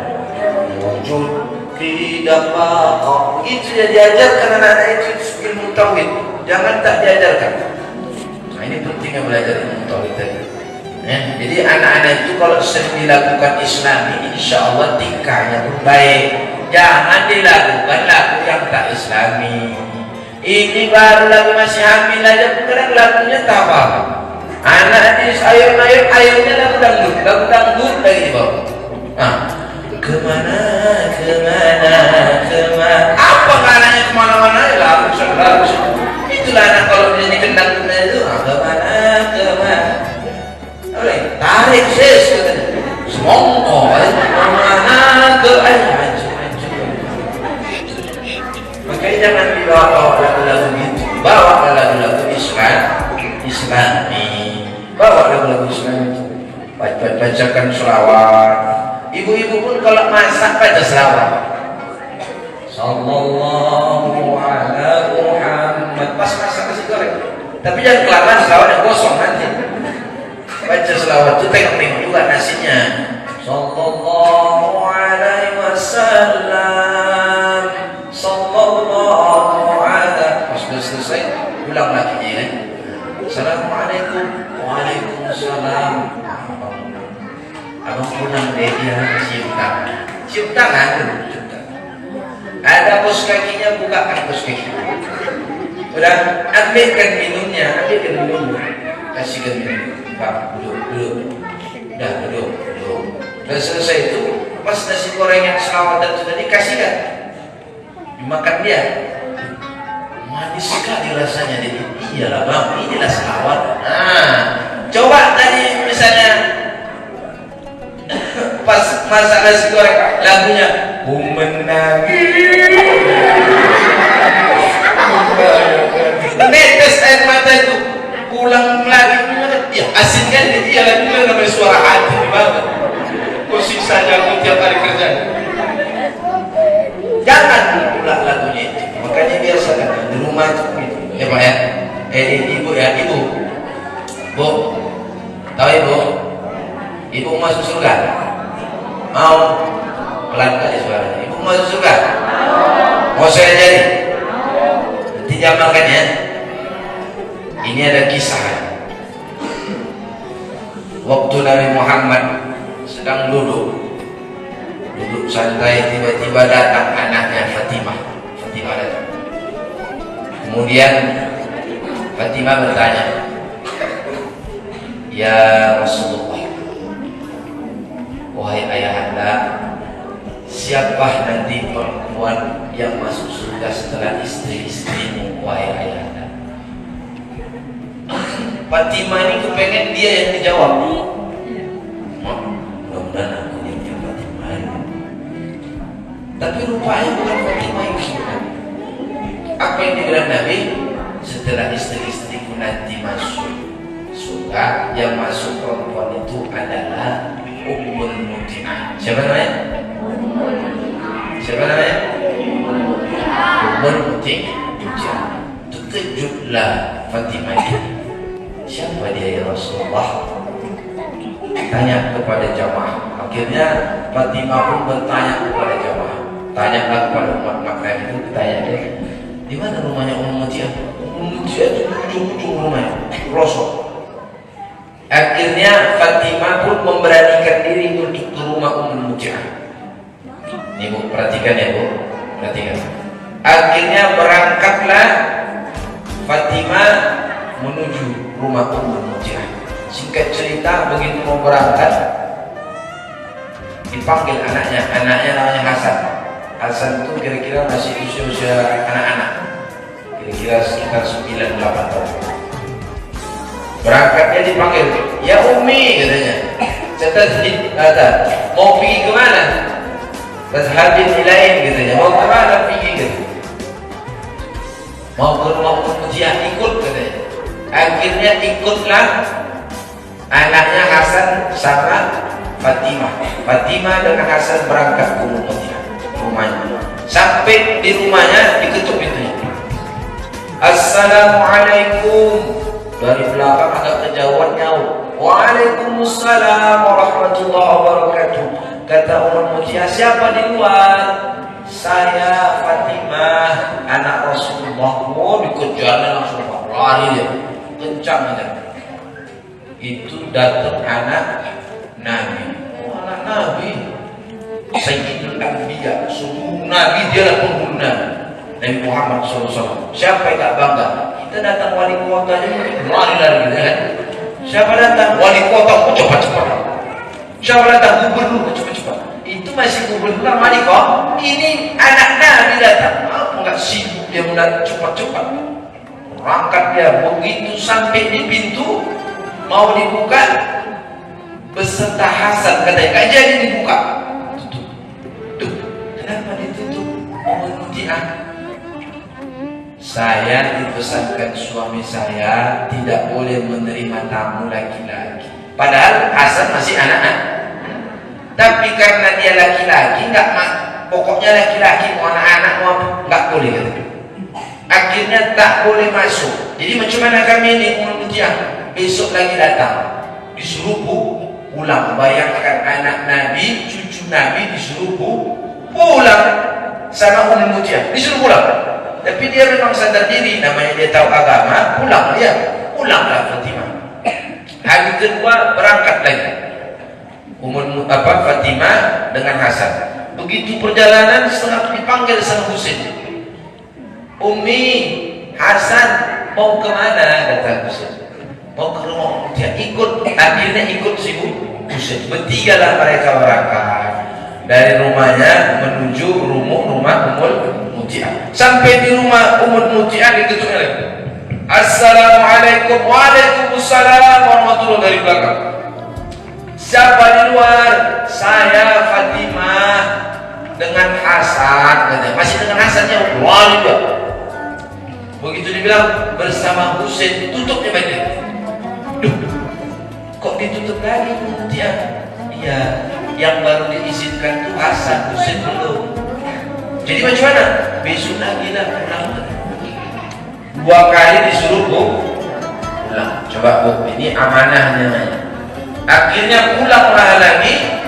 Wujud tidak apa, itu ya diajarkan anak-anak itu ilmu tauhid. jangan tak diajarkan. Nah, ini pentingnya belajar ilmu tauhid tadi. Ya, jadi anak-anak itu kalau sering dilakukan Islami, insya Allah tingkahnya pun baik. Jangan dilakukan lagu yang tak Islami. Ini baru lagi masih hamil aja, kadang lagunya tak apa. Anak di ayun-ayun, ayunnya lagu dangdut lagi di bawah. Nah, kemana, apa anaknya kemana-mana ya lagu. Itulah anak kalau dia kendang itu, kemana. Oleh tarik ses katanya, semongko, kemana ke makanya jangan dibawa lagu-lagu gitu, bawa lagu-lagu Islami, bawa lagu-lagu Islami itu, bacakan selawat. Ibu-ibu pun kalau masak baca selawat. Sallallahu ala Muhammad. Pas masak nasi goreng. Tapi jangan kelamaan selawatnya gosong nanti. Baca selawat itu tengok-tengok juga nasinya. Sallallahu alaihi wasallam. Sallallahu ala. Pas sudah selesai, ulang lagi ya. Assalamualaikum. Waalaikumsalam. Abang pulang deh, dia cium tangan. Cium tangan. Ada bos kakinya, bukakan bos kaki. Udah, ambilkan minumnya. Kasihkan minum. Pak, duduk. Udah, duduk. Dan selesai itu, pas nasi goreng yang selawatan sudah dikasihkan, dimakan dia. Manis sekali rasanya. Jadi, iyalah bang, inilah selawat. Nah, coba tadi misalnya pas masak nasi goreng, lagunya netes air mata itu, pulang lagi ya asin kan dia lagi namanya suara hati di bawah. Kau siksa jago tiap hari kerja. Jangan ulang lagunya itu. Makanya biasakan di rumah itu gitu. Ya Pak ya. Ibu ya, ibu. Bu, tahu ibu? Ibu masuk surga? Mau? Pelan kali suaranya. Ibu masuk surga? Mau saya jadi? Nanti jamalkan ya. Ini ada kisah. Waktu Nabi Muhammad sedang duduk santai, tiba-tiba datang anaknya Fatimah datang. Kemudian Fatimah bertanya, ya Rasulullah, wahai ayahanda, siapa nanti perempuan yang masuk surga setelah istri-istrimu, wahai ayahanda? Fatimah ini kepengen dia yang dijawab. Mudah-mudahan aku yang jawab Fatimah ini. Tapi rupanya bukan Fatimah yang surga. Apa yang dibilang Nabi? Setelah istri-istriku nanti masuk surga, yang masuk perempuan itu adalah Ummul Muti'ah. Siapa namanya? Ummul Muti'ah. Terkejutlah Fatimah ini. Siapa dia ya Rasulullah? Tanya kepada jamaah. Akhirnya Fatimah pun bertanya kepada jamaah. Tanyalah kepada umat Nabi itu, tanya dia, di mana rumahnya Ummul Muti'ah? Ummul Muti'ah itu ujung-ujung rumahnya, pelosok. Akhirnya Fatimah pun memberanikan diri untuk ke rumah Ummul Muti'ah. Ini Bu, perhatikan ya Bu, perhatikan. Akhirnya berangkatlah Fatimah menuju rumah Ummul Muti'ah. Singkat cerita, begitu mau berangkat, dipanggil anaknya namanya Hasan. Hasan itu kira-kira masih usia anak-anak, kira-kira sekitar 9-8 tahun. Berangkatnya dipanggil, ya Umi katanya. Kata, mau pergi kemana? Tazhabin ilain katanya. Mau kemana pergi gitu? Mau ke rumah Ummul Muti'ah, ikut katanya. Akhirnya ikutlah anaknya Hasan sama Fatimah. Fatimah dengan Hasan berangkat ke Ummul Muti'ah, rumahnya. Sampai di rumahnya diketuk pintunya. Assalamualaikum. Dari belakang agak kejauhan nyaut. Waalaikumsalam warahmatullahi wabarakatuh. Kata Ummul Muti'ah, siapa di luar? Saya Fatimah, anak Rasulullah. Oh, dikejarnya langsung lari dia, kencang aja. Itu datang anak Nabi. Oh, anak Nabi, Sayyidul Anbiya, seluruh Nabi dia lah penghulu Nabi Muhammad SAW. Siapa yang tak bangga? Kita datang wali kota aja lari-lari gitu kan. Siapa datang wali kota cepat-cepat. Siapa datang gubernur cepat-cepat. Itu masih gubernur wali kota. Ini anak Nabi datang. Enggak sibuk dia mendatang cepat-cepat. Berangkat dia, begitu sampai di pintu mau dibuka beserta Hasan, katanya gak jadi dibuka. Tutup. Tuh, kenapa ditutup? Saya dipesankan suami saya tidak boleh menerima tamu laki-laki. Padahal Hasan masih anak-anak. Tapi karena dia laki-laki, pokoknya laki-laki mau anak-anak mau apa, nggak boleh. Akhirnya tak boleh masuk. Jadi macam mana kami ini besok lagi datang, disuruh pulang. Bayangkan anak Nabi, cucu Nabi disuruh pulang sama Ummul Mutiah, disuruh pulang. Tapi dia memang sadar diri, namanya dia tahu agama, pulanglah Fatimah. Hari kedua berangkat lagi Fatimah dengan Hasan. Begitu perjalanan setengah dipanggil sama Husain. Umi, Hasan mau kemana? Kata Husain. Mau ke rumah dia, ikut. Akhirnya ikut si Husain. Bertiga lah mereka berangkat dari rumahnya menuju rumah Ummul Mutiah. Sampai di rumah Ummul Mutiah diketuk lagi. Assalamualaikum. Waalaikumsalam warahmatullahi dari belakang. Siapa di luar? Saya Fatimah dengan Hasan. Katanya. Masih dengan Hasan ya. Wah juga. Begitu dibilang bersama Husain, tutupnya baik-baik. Duh, kok ditutup lagi Mutiah? Iya, yang baru diizinkan tuh Hasan, Husain belum. Jadi macam mana? Besok lagi lah pulang. 2 kali disuruh pulang. Coba Bu, ini amanahnya. Akhirnya pulanglah lagi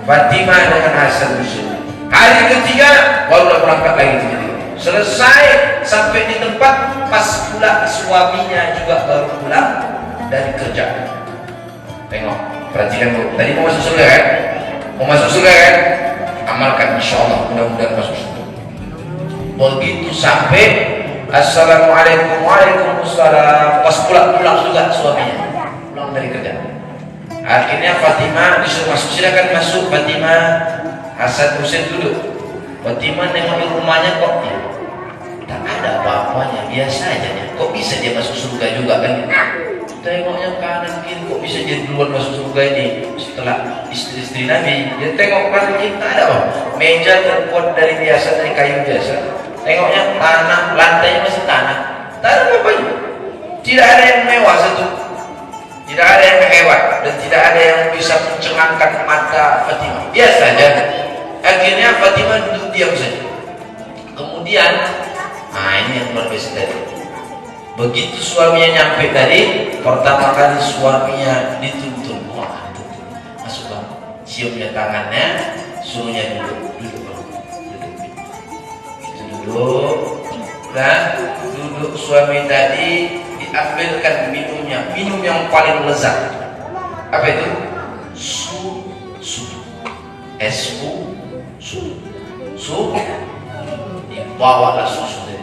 Fatimah dengan Hasan Husain. Hari ketiga barulah berangkat lagi. Selesai sampai di tempat, pas pula suaminya juga baru pulang dari kerja. Tengok, perhatikan Bu. Tadi mau masuk surga kan? Mau masuk surga kan? Amalkan insyaallah, mudah-mudahan masuk surga. Begitu sampai Assalamualaikum. Waalaikumsalam. Pas pulang juga suaminya pulang dari kerja. Akhirnya Fatimah disuruh masuk. Silakan masuk Fatimah. Hasan Husain duduk. Fatimah nengok di rumahnya kok tak ada apa-apanya, biasa aja ya. Kok bisa dia masuk surga juga kan? Tengoknya kanan kiri, kok bisa dia duluan masuk surga ini setelah istri-istri Nabi. Dia tengok kanan kiri, tak ada apa. Meja terbuat dari biasa, dari kayu biasa. Tengoknya tanah, lantainya masih tanah. Tak ada apa-apanya. Tidak ada yang mewah satu. Tidak ada yang hebat dan tidak ada yang bisa mencengangkan mata Fatimah. Biasa saja. Akhirnya Fatimah duduk diam saja. Kemudian, ini yang luar biasa tadi. Begitu suaminya nyampe tadi, pertama kali suaminya dituntun. Wah, masuk bang. Ciumnya tangannya, suruhnya duduk. Duduk. Dan duduk suami tadi diambilkan minumnya, minum yang paling lezat. Apa itu? Susu. Susu. Dibawalah susu tadi.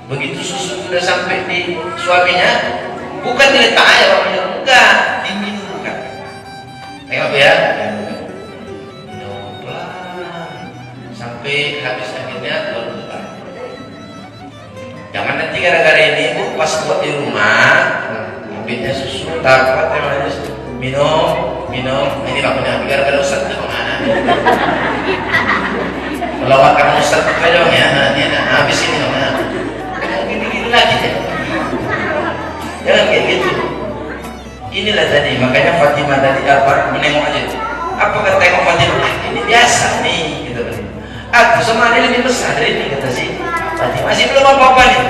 Begitu susu sudah sampai di suaminya, bukan diletak air minum, enggak, diminumkan. Tengok ya, minum pelan sampai habis, akhirnya baru letak. Jangan nanti gara-gara ini Bu pas buat di rumah, ambilnya susu, takut temanya minum. Ini nggak punya, gara-gara Ustaz itu kemana? Melawatkan Ustaz itu dong ya, habis ini kemana? Gini lagi deh. Jangan kayak gitu. Inilah tadi, makanya Fatimah tadi menengok aja. Apa kata tengok Fatimah? Ini biasa nih, gitu kan. Aku sama ini lebih besar dari ini, kata si Fatimah. Masih belum apa-apa nih.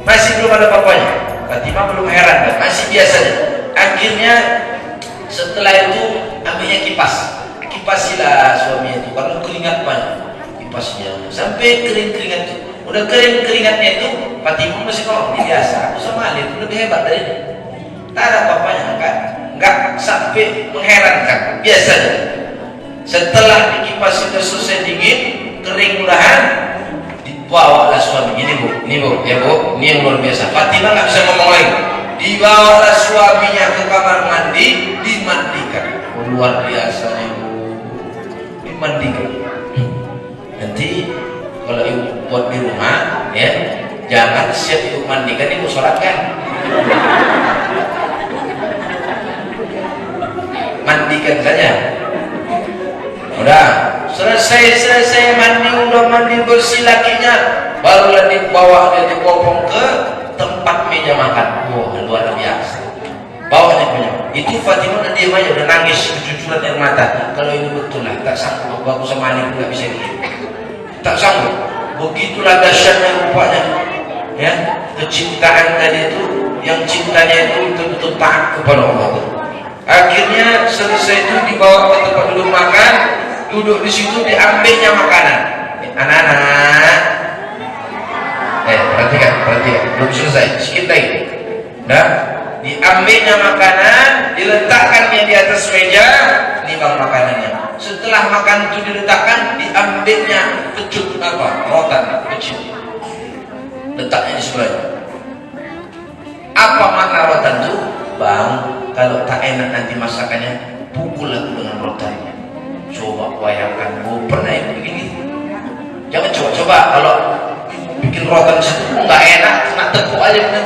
Masih belum ada apa-apanya. Fatimah belum heran kan? Masih biasa nih. Akhirnya setelah itu ambilnya kipasilah suami itu, kalau keringat banyak kipasnya sampai kering-keringat itu. Udah kering keringatnya itu, Fatimah masih ngomong, ini biasa, aku sama Ali itu lebih hebat dari ini. Tak ada apa-apanya, enggak sampai mengherankan, biasa aja. Setelah dikipas sudah selesai dingin, kering mudahan, dibawalah suami. Ini bu, ya bu, ini yang luar biasa. Fatimah nggak bisa ngomong lagi. Dibawalah suaminya ke kamar mandi, dimandikan. Luar biasa nih bu, dimandikan. Nanti kalau ibu buat di rumah, ya jangan siap ibu mandikan, ibu sholatkan. Mandikan saja. Udah selesai mandi, udah mandi bersih lakinya, barulah dibawa dia dipopong ke tempat meja makan. Wah, luar biasa. Bawa dia punya. Itu Fatimah udah diam aja, udah nangis kecucuran air mata. Kalau ini betul lah, tak sanggup aku sama Ali nggak bisa gitu. Tak sanggup. Begitulah dahsyatnya rupanya. Ya, kecintaan tadi itu, yang cintanya itu betul-betul taat kepada Allah. Akhirnya selesai itu dibawa ke tempat duduk makan. Duduk di situ, diambilnya makanan. Anak-anak, perhatikan, belum selesai, sedikit lagi. Nah, diambilnya makanan, diletakkannya di atas meja, nimbang makanannya. Setelah makan itu diletakkan, diambilnya kecut rotan kecil, letaknya di sebelahnya. Apa makna rotan itu? Bang, kalau tak enak nanti masakannya, pukul aku dengan rotannya. Coba bayangkan, pernah yang begini? Jangan coba kalau bikin rotan situ nggak enak, kena tepuk aja bener.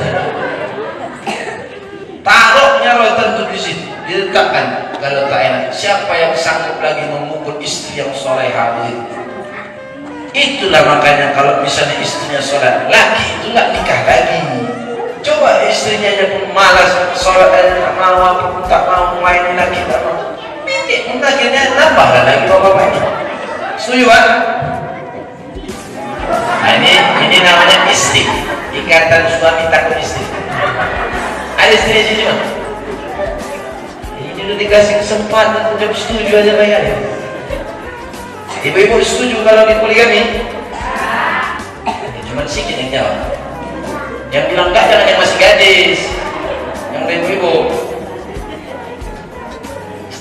Taruhnya rotan itu di situ, diletakkan. Kalau tak enak, siapa yang sanggup lagi memukul istri yang solehah itu? Itulah makanya kalau misalnya istrinya sholat, laki itu nggak nikah lagi. Coba istrinya aja pun malas sholat, tak mau, tak mau main lagi, tak mau. Akhirnya nambahlah lagi bapak-bapaknya. Setuju Pak? Nah ini namanya istri, ikatan suami takut istri. Ada istri di sini Pak? Ini udah dikasih kesempatan untuk setuju aja bayar. Ibu-ibu setuju kalau di poligami? Cuma sedikit yang jawab. Yang bilang enggak jangan yang masih gadis, yang ibu-ibu.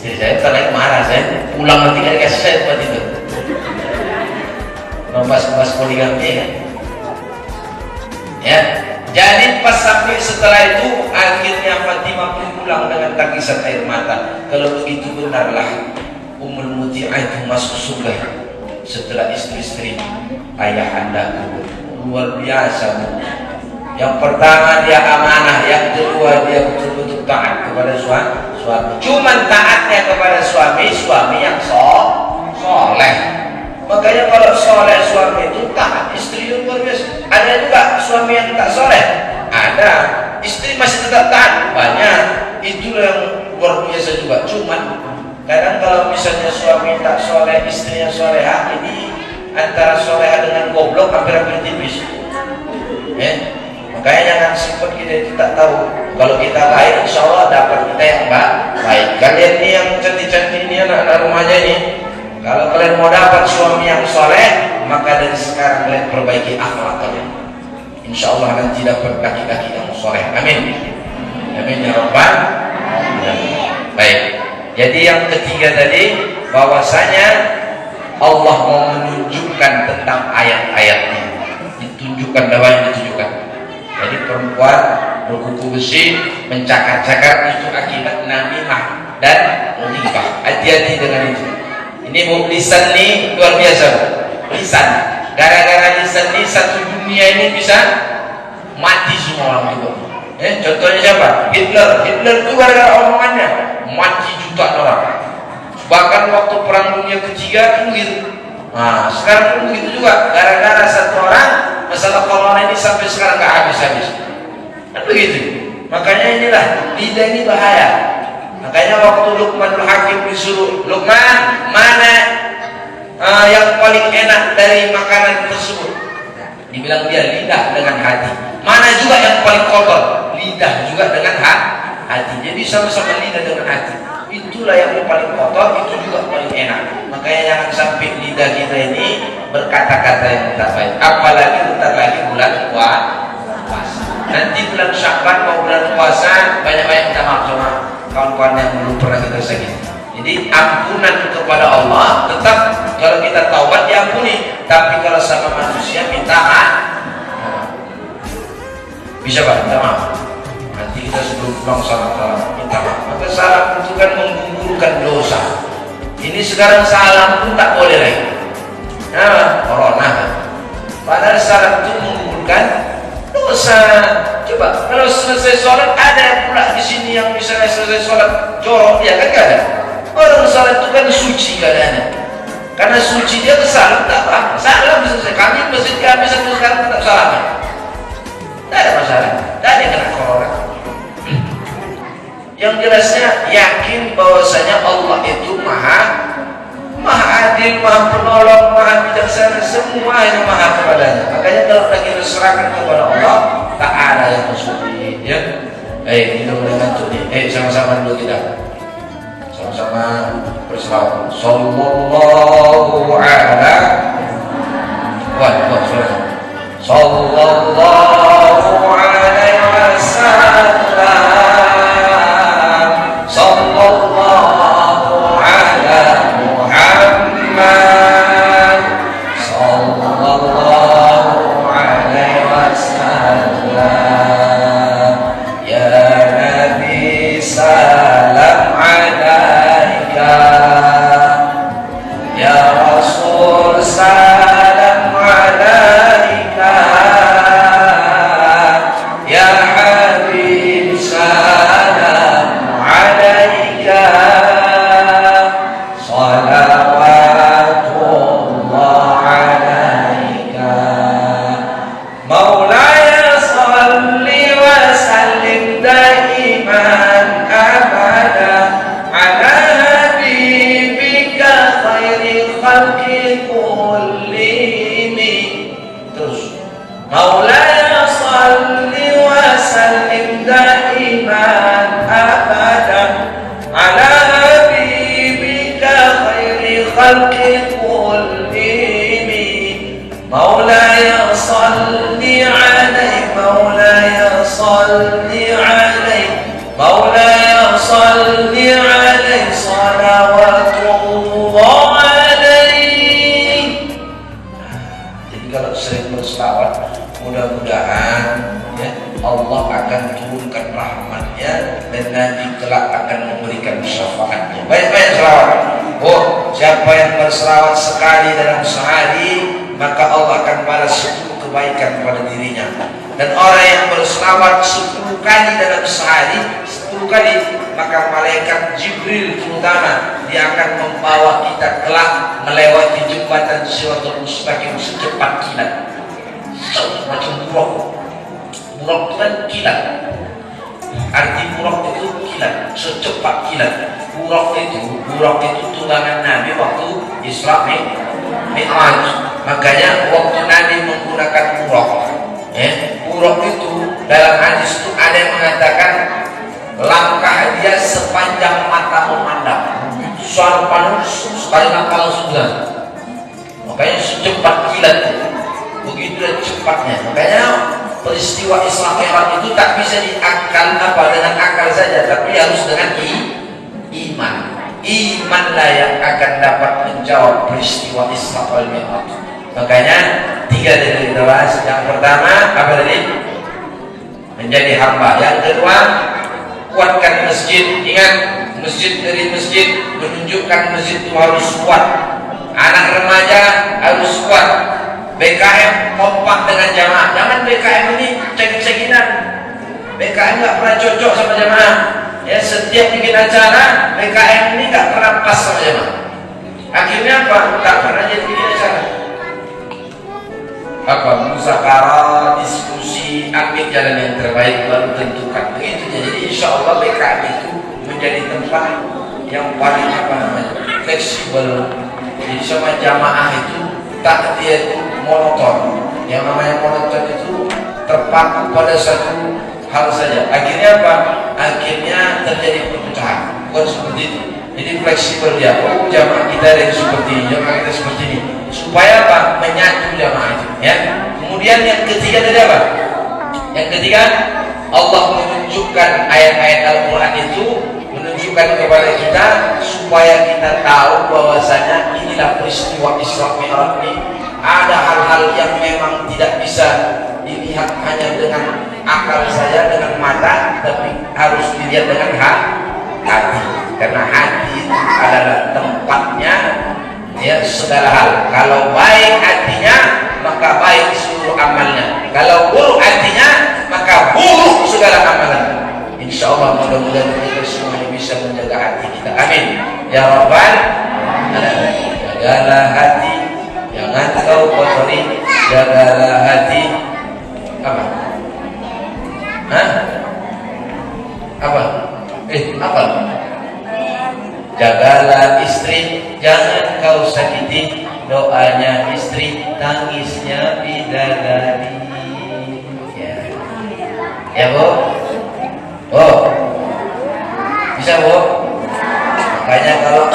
Istri saya terlalu marah, saya pulang nanti kan dikasih saya buat itu membahas poligami kan. Ya, jadi pas sampai setelah itu akhirnya Fatimah pun pulang dengan tangisan air mata. Kalau begitu benarlah Ummul Muti'ah itu masuk surga setelah istri-istri ayah anda. Luar biasa. Yang pertama dia amanah, yang kedua dia betul-betul taat kepada suami. Cuman taatnya kepada suami yang soleh. Makanya kalau soleh suami itu taat istri yang luar biasa. Ada juga suami yang tak soleh, ada istri masih tetap taat, banyak. Itulah yang luar biasa juga. Cuman kadang kalau misalnya suami tak soleh, istrinya solehah, ini antara solehah dengan goblok hampir-hampir tipis. Makanya jangan sempat kita itu tak tahu. Kalau kita baik, insya Allah dapat kita yang baik. Kalian ini yang cantik-cantik ini, anak-anak remaja ini, kalau kalian mau dapat suami yang soleh, maka dari sekarang kalian perbaiki akhlak kalian. Insya Allah nanti dapat laki-laki yang soleh. Amin. Amin ya Rabbal alamin. Baik. Jadi yang ketiga tadi, bahwasanya Allah mau menunjukkan tentang ayat-ayatnya. Ditunjukkan, dakwahnya ditunjukkan. Jadi perempuan berkuku besi mencakar-cakar itu akibat namimah dan ghibah. Hati-hati dengan itu. Ini bu, lisan ini luar biasa bu. Lisan, gara-gara lisan ini satu dunia ini bisa mati semua orang juga. Contohnya siapa? Hitler itu gara-gara omongannya mati jutaan orang. Bahkan waktu perang dunia ketiga itu gitu. Nah sekarang pun begitu juga, gara-gara satu orang masalah corona ini sampai sekarang nggak habis-habis. Kan begitu. Makanya inilah lidah ini bahaya. Makanya waktu Luqmanul Hakim disuruh, Luqman mana yang paling enak dari makanan tersebut? Dibilang dia lidah dengan hati. Mana juga yang paling kotor? Lidah juga dengan hati. Jadi sama-sama lidah dengan hati. Itulah yang paling kotor, itu juga paling enak. Makanya jangan sampai lidah kita ini berkata-kata yang tak baik. Apalagi bentar lagi bulan puasa. Nanti bulan Syakban mau bulan puasa, banyak-banyak minta maaf sama kawan-kawan yang belum pernah kita sakit. Jadi ampunan kepada Allah tetap, kalau kita taubat diampuni, tapi kalau sama manusia minta maaf. Bisa Pak, minta maaf. Nanti kita sebelum pulang salam minta maaf. Maka salam itu kan menggugurkan dosa. Ini sekarang salam pun tak boleh lagi. Nah, corona. Padahal salam itu menggugurkan dosa. Coba kalau selesai sholat, ada pula di sini yang misalnya selesai sholat jorok dia kan gak ada. Orang sholat itu kan suci keadaannya. Karena suci dia salam tak apa. Salam selesai. Kami masjid kami sampai sekarang tetap salaman. Tidak ada masalah. Tidak ada yang kena corona. Yang jelasnya yakin bahwasanya Allah itu maha adil, maha penolong, maha bijaksana, semuanya maha kepadanya. Makanya kalau lagi diserahkan kepada Allah, tak ada yang kesulitan. Ya, kita mulai ngantuk nih. Sama-sama dulu kita. Sama-sama berselawat. Sallallahu ala sallallahu alaihi wasallam. Sallallahu ala Muhammad. Sallallahu alaihi wasallam. Ya Nabi salam alaika. Ya Rasul salam alaika. Ya Habib salam alaika. Salawatullah alaika. Maulaya salli wa sallim daiman abada ala habibika khairil khalqi kullihim. Terus Maulaya salli wa sallim daiman abada ala habibika khairil khalqi kullihim. Maulaya salli alaih, Maulaya salli alaih, Maulaya salli alaih, salawatullah alaih. Jadi kalau sering berselawat, mudah-mudahan ya, Allah akan turunkan rahmatnya dan nanti kelak akan memberikan syafaatnya. Baik-baik selawat. Siapa yang berselawat sekali dalam sehari, maka Allah akan balas 10 kebaikan kepada dirinya. Dan orang yang berselawat 10 kali dalam sehari, 10 kali, maka malaikat Jibril terutama, dia akan membawa kita kelak melewati jembatan Shiratal Mustaqim secepat kilat. Macam buruk. Buruk itu kan kilat. Arti buruk itu kilat, secepat kilat. Buruk itu tunggangan Nabi waktu Isra Mi'raj. Makanya waktu Nabi menggunakan buruk, buruk itu dalam hadis itu ada yang mengatakan langkah dia sepanjang mata memandang. Soal sekali langkah langsung jalan. Makanya secepat kilat. Begitu cepatnya. Makanya peristiwa Isra Mi'raj itu tak bisa diakal dengan akal saja, tapi harus dengan iman. Imanlah yang akan dapat menjawab peristiwa Isra Mi'raj. Makanya 3 dari kita bahas. Yang pertama apa tadi? Menjadi hamba. Yang kedua, kuatkan masjid. Ingat, masjid dari masjid menunjukkan masjid itu harus kuat. Anak remaja harus kuat. BKM kompak dengan jamaah. Jangan BKM ini cekik-cekinan. BKM nggak pernah cocok sama jamaah. Ya, setiap bikin acara BKM ini nggak pernah pas sama jamaah. Akhirnya apa? Nggak pernah jadi bikin acara. Apa? Muzakarah, diskusi, ambil jalan yang terbaik baru tentukan. Begitu. Jadi insya Allah BKM itu menjadi tempat yang paling fleksibel. Jadi sama jamaah itu tak dia itu monoton. Yang namanya monoton itu terpaku pada satu hal saja. Akhirnya apa? Akhirnya terjadi perpecahan. Bukan seperti itu. Jadi fleksibel dia. Oh, jamaah kita ada yang seperti ini, jamaah kita seperti ini. supaya apa? Menyatu jamaah itu, ya. Kemudian yang ketiga tadi apa? Yang ketiga, Allah menunjukkan ayat-ayat Al-Quran itu menunjukkan kepada kita supaya kita tahu bahwasanya inilah peristiwa Isra Mi'raj ini. Ada hal-hal yang memang tidak bisa dilihat hanya dengan akal saja, dengan mata, tapi harus dilihat dengan hati. Karena hati itu adalah tempatnya ya segala hal. Kalau baik hatinya, maka baik seluruh amalnya. Kalau buruk hatinya, maka buruk segala amalan. Insya Allah mudah-mudahan kita semuanya bisa menjaga hati kita. Amin. Ya Rabbal Alamin. Jagalah hati, jangan kau kotori. Jagalah hati. Apa? Hah? Apa? Apa? Jagalah istri, jangan kau sakiti. Doanya istri, tangisnya bidadari. Ya Bu? Oh, bisa Bu? Makanya kalau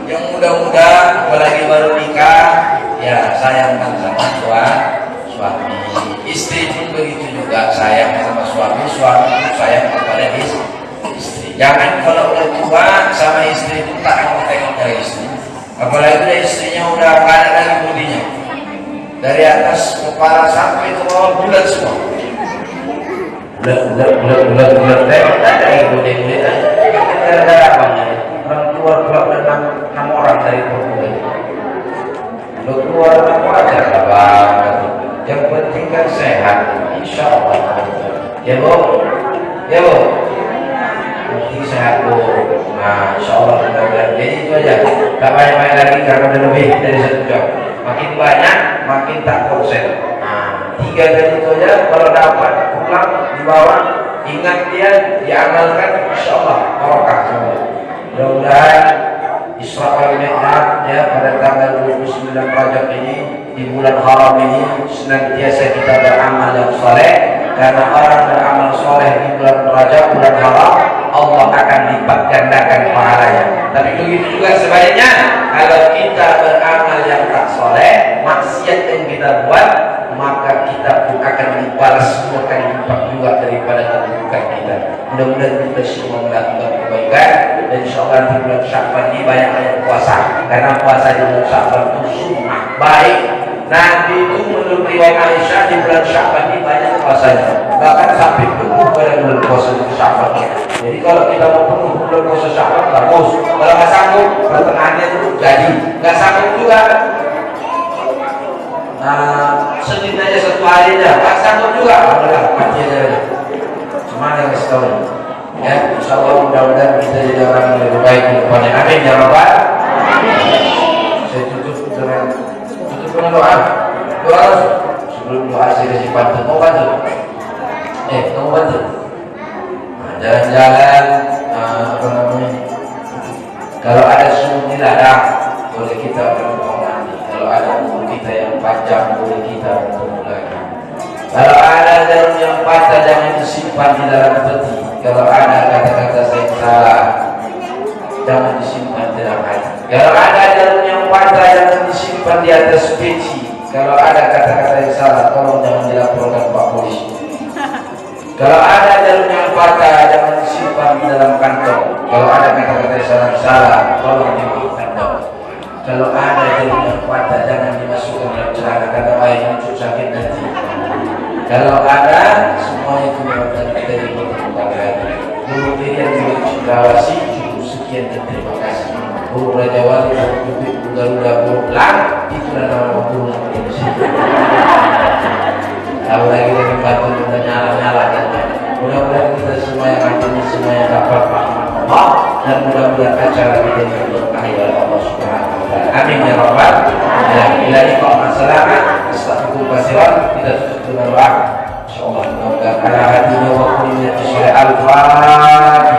yang muda-muda, apalagi baru nikah, ya sayangkan sama suami. Istri pun begitu juga, sayang sama suami. Suami pun sayang kepada istri. Jangan kalau udah tua sama istri itu tak mau tengok dari istri. Apalagi udah istrinya udah gak ada lagi budinya. Dari atas kepala sampai ke bawah bulat semua. Bulat tengok dari budik-budik aja. Gara-gara apa nih? Orang keluar dan 6 orang dari perbudak. Kalau keluar 6 orang jangan banget. Yang penting kan sehat, insya Allah. Ya Bu, ya Bu. Penting sehat Bu. Nah, insya Allah mudah-mudahan. Jadi itu aja. Tak banyak-banyak lagi karena ada lebih dari 1 jam. Makin banyak, makin tak konsen. Nah, 3 dari itu aja. Kalau dapat pulang dibawa, ingat dia, diamalkan, insya Allah barokah semua. Mudah-mudahan Isra wal Mi'raj ya pada tanggal 29 Rajab ini di bulan haram ini senantiasa kita beramal yang saleh, karena orang beramal saleh di bulan Rajab, bulan haram, Allah akan lipat gandakan pahalanya. Tapi begitu juga sebaliknya, kalau kita beramal yang tak saleh, maksiat yang kita buat, maka kita pun akan dibalas 2 kali lipat juga daripada keburukan kita. Mudah-mudahan kita semua melakukan kebaikan, dan insyaAllah di bulan Sya'ban ini banyak-banyak puasa, karena puasa di bulan Sya'ban itu sunnah baik. Nabi itu menurut riwayat Aisyah di bulan Sya'ban ini banyak puasanya, bahkan sampai penuh pada bulan puasa di Sya'ban. Jadi kalau kita mau penuh bulan puasa Sya'ban bagus, kalau nggak sanggup pertengahannya itu jadi, nggak sanggup juga Senin aja 1 hari aja, nggak sanggup juga, alhamdulillah mati aja. Cuma yang kasih tahu ya, insya Allah mudah-mudahan kita jadi orang yang lebih baik ke depannya. Amin ya Rabbal. Saya tutup dengan doa sebelum doa saya kasih pantun. Mau bantu? Kamu bantu? Jalan-jalan apa namanya? Kalau ada sungai di ladang, boleh kita berdoa mandi. Kalau ada umur kita yang panjang, boleh kita berdoa lagi. Kalau ada jarum yang patah, jangan disimpan di dalam peti. Kalau ada kata-kata saya salah, jangan disimpan di dalam hati. Kalau ada jarum yang patah, jangan disimpan di atas peci. Kalau ada kata-kata yang salah, tolong jangan dilaporkan Pak Polisi. Kalau ada jarum yang patah, jangan disimpan di dalam kantong. Kalau ada kata-kata yang salah, tolong dimaafkan dong. Kalau ada jarum yang patah, jangan dimasukkan dalam celana, karena bayi muncul sakit nanti. Kalau ada, semua itu menyebabkan kita dipertemukan. Guru pilihan Guru Cendrawasih, cukup sekian dan terima kasih. Guru Raja Wali, Guru Garuda, Guru Lang, itulah nama guru yang di sini. Kalau lagi bantu kita nyala-nyala kan. Mudah-mudahan kita semua yang hatinya semua yang dapat rahmat Allah, dan mudah-mudahan acara kita diberkahi oleh Allah Subhanahu wa taala. Amin ya Rabbal alamin. Bila ini kalau masalah astagfirullah kasiran, kita tutup dengan doa. Insyaallah mudah-mudahan ala hadinya wa kulli al-Fatihah.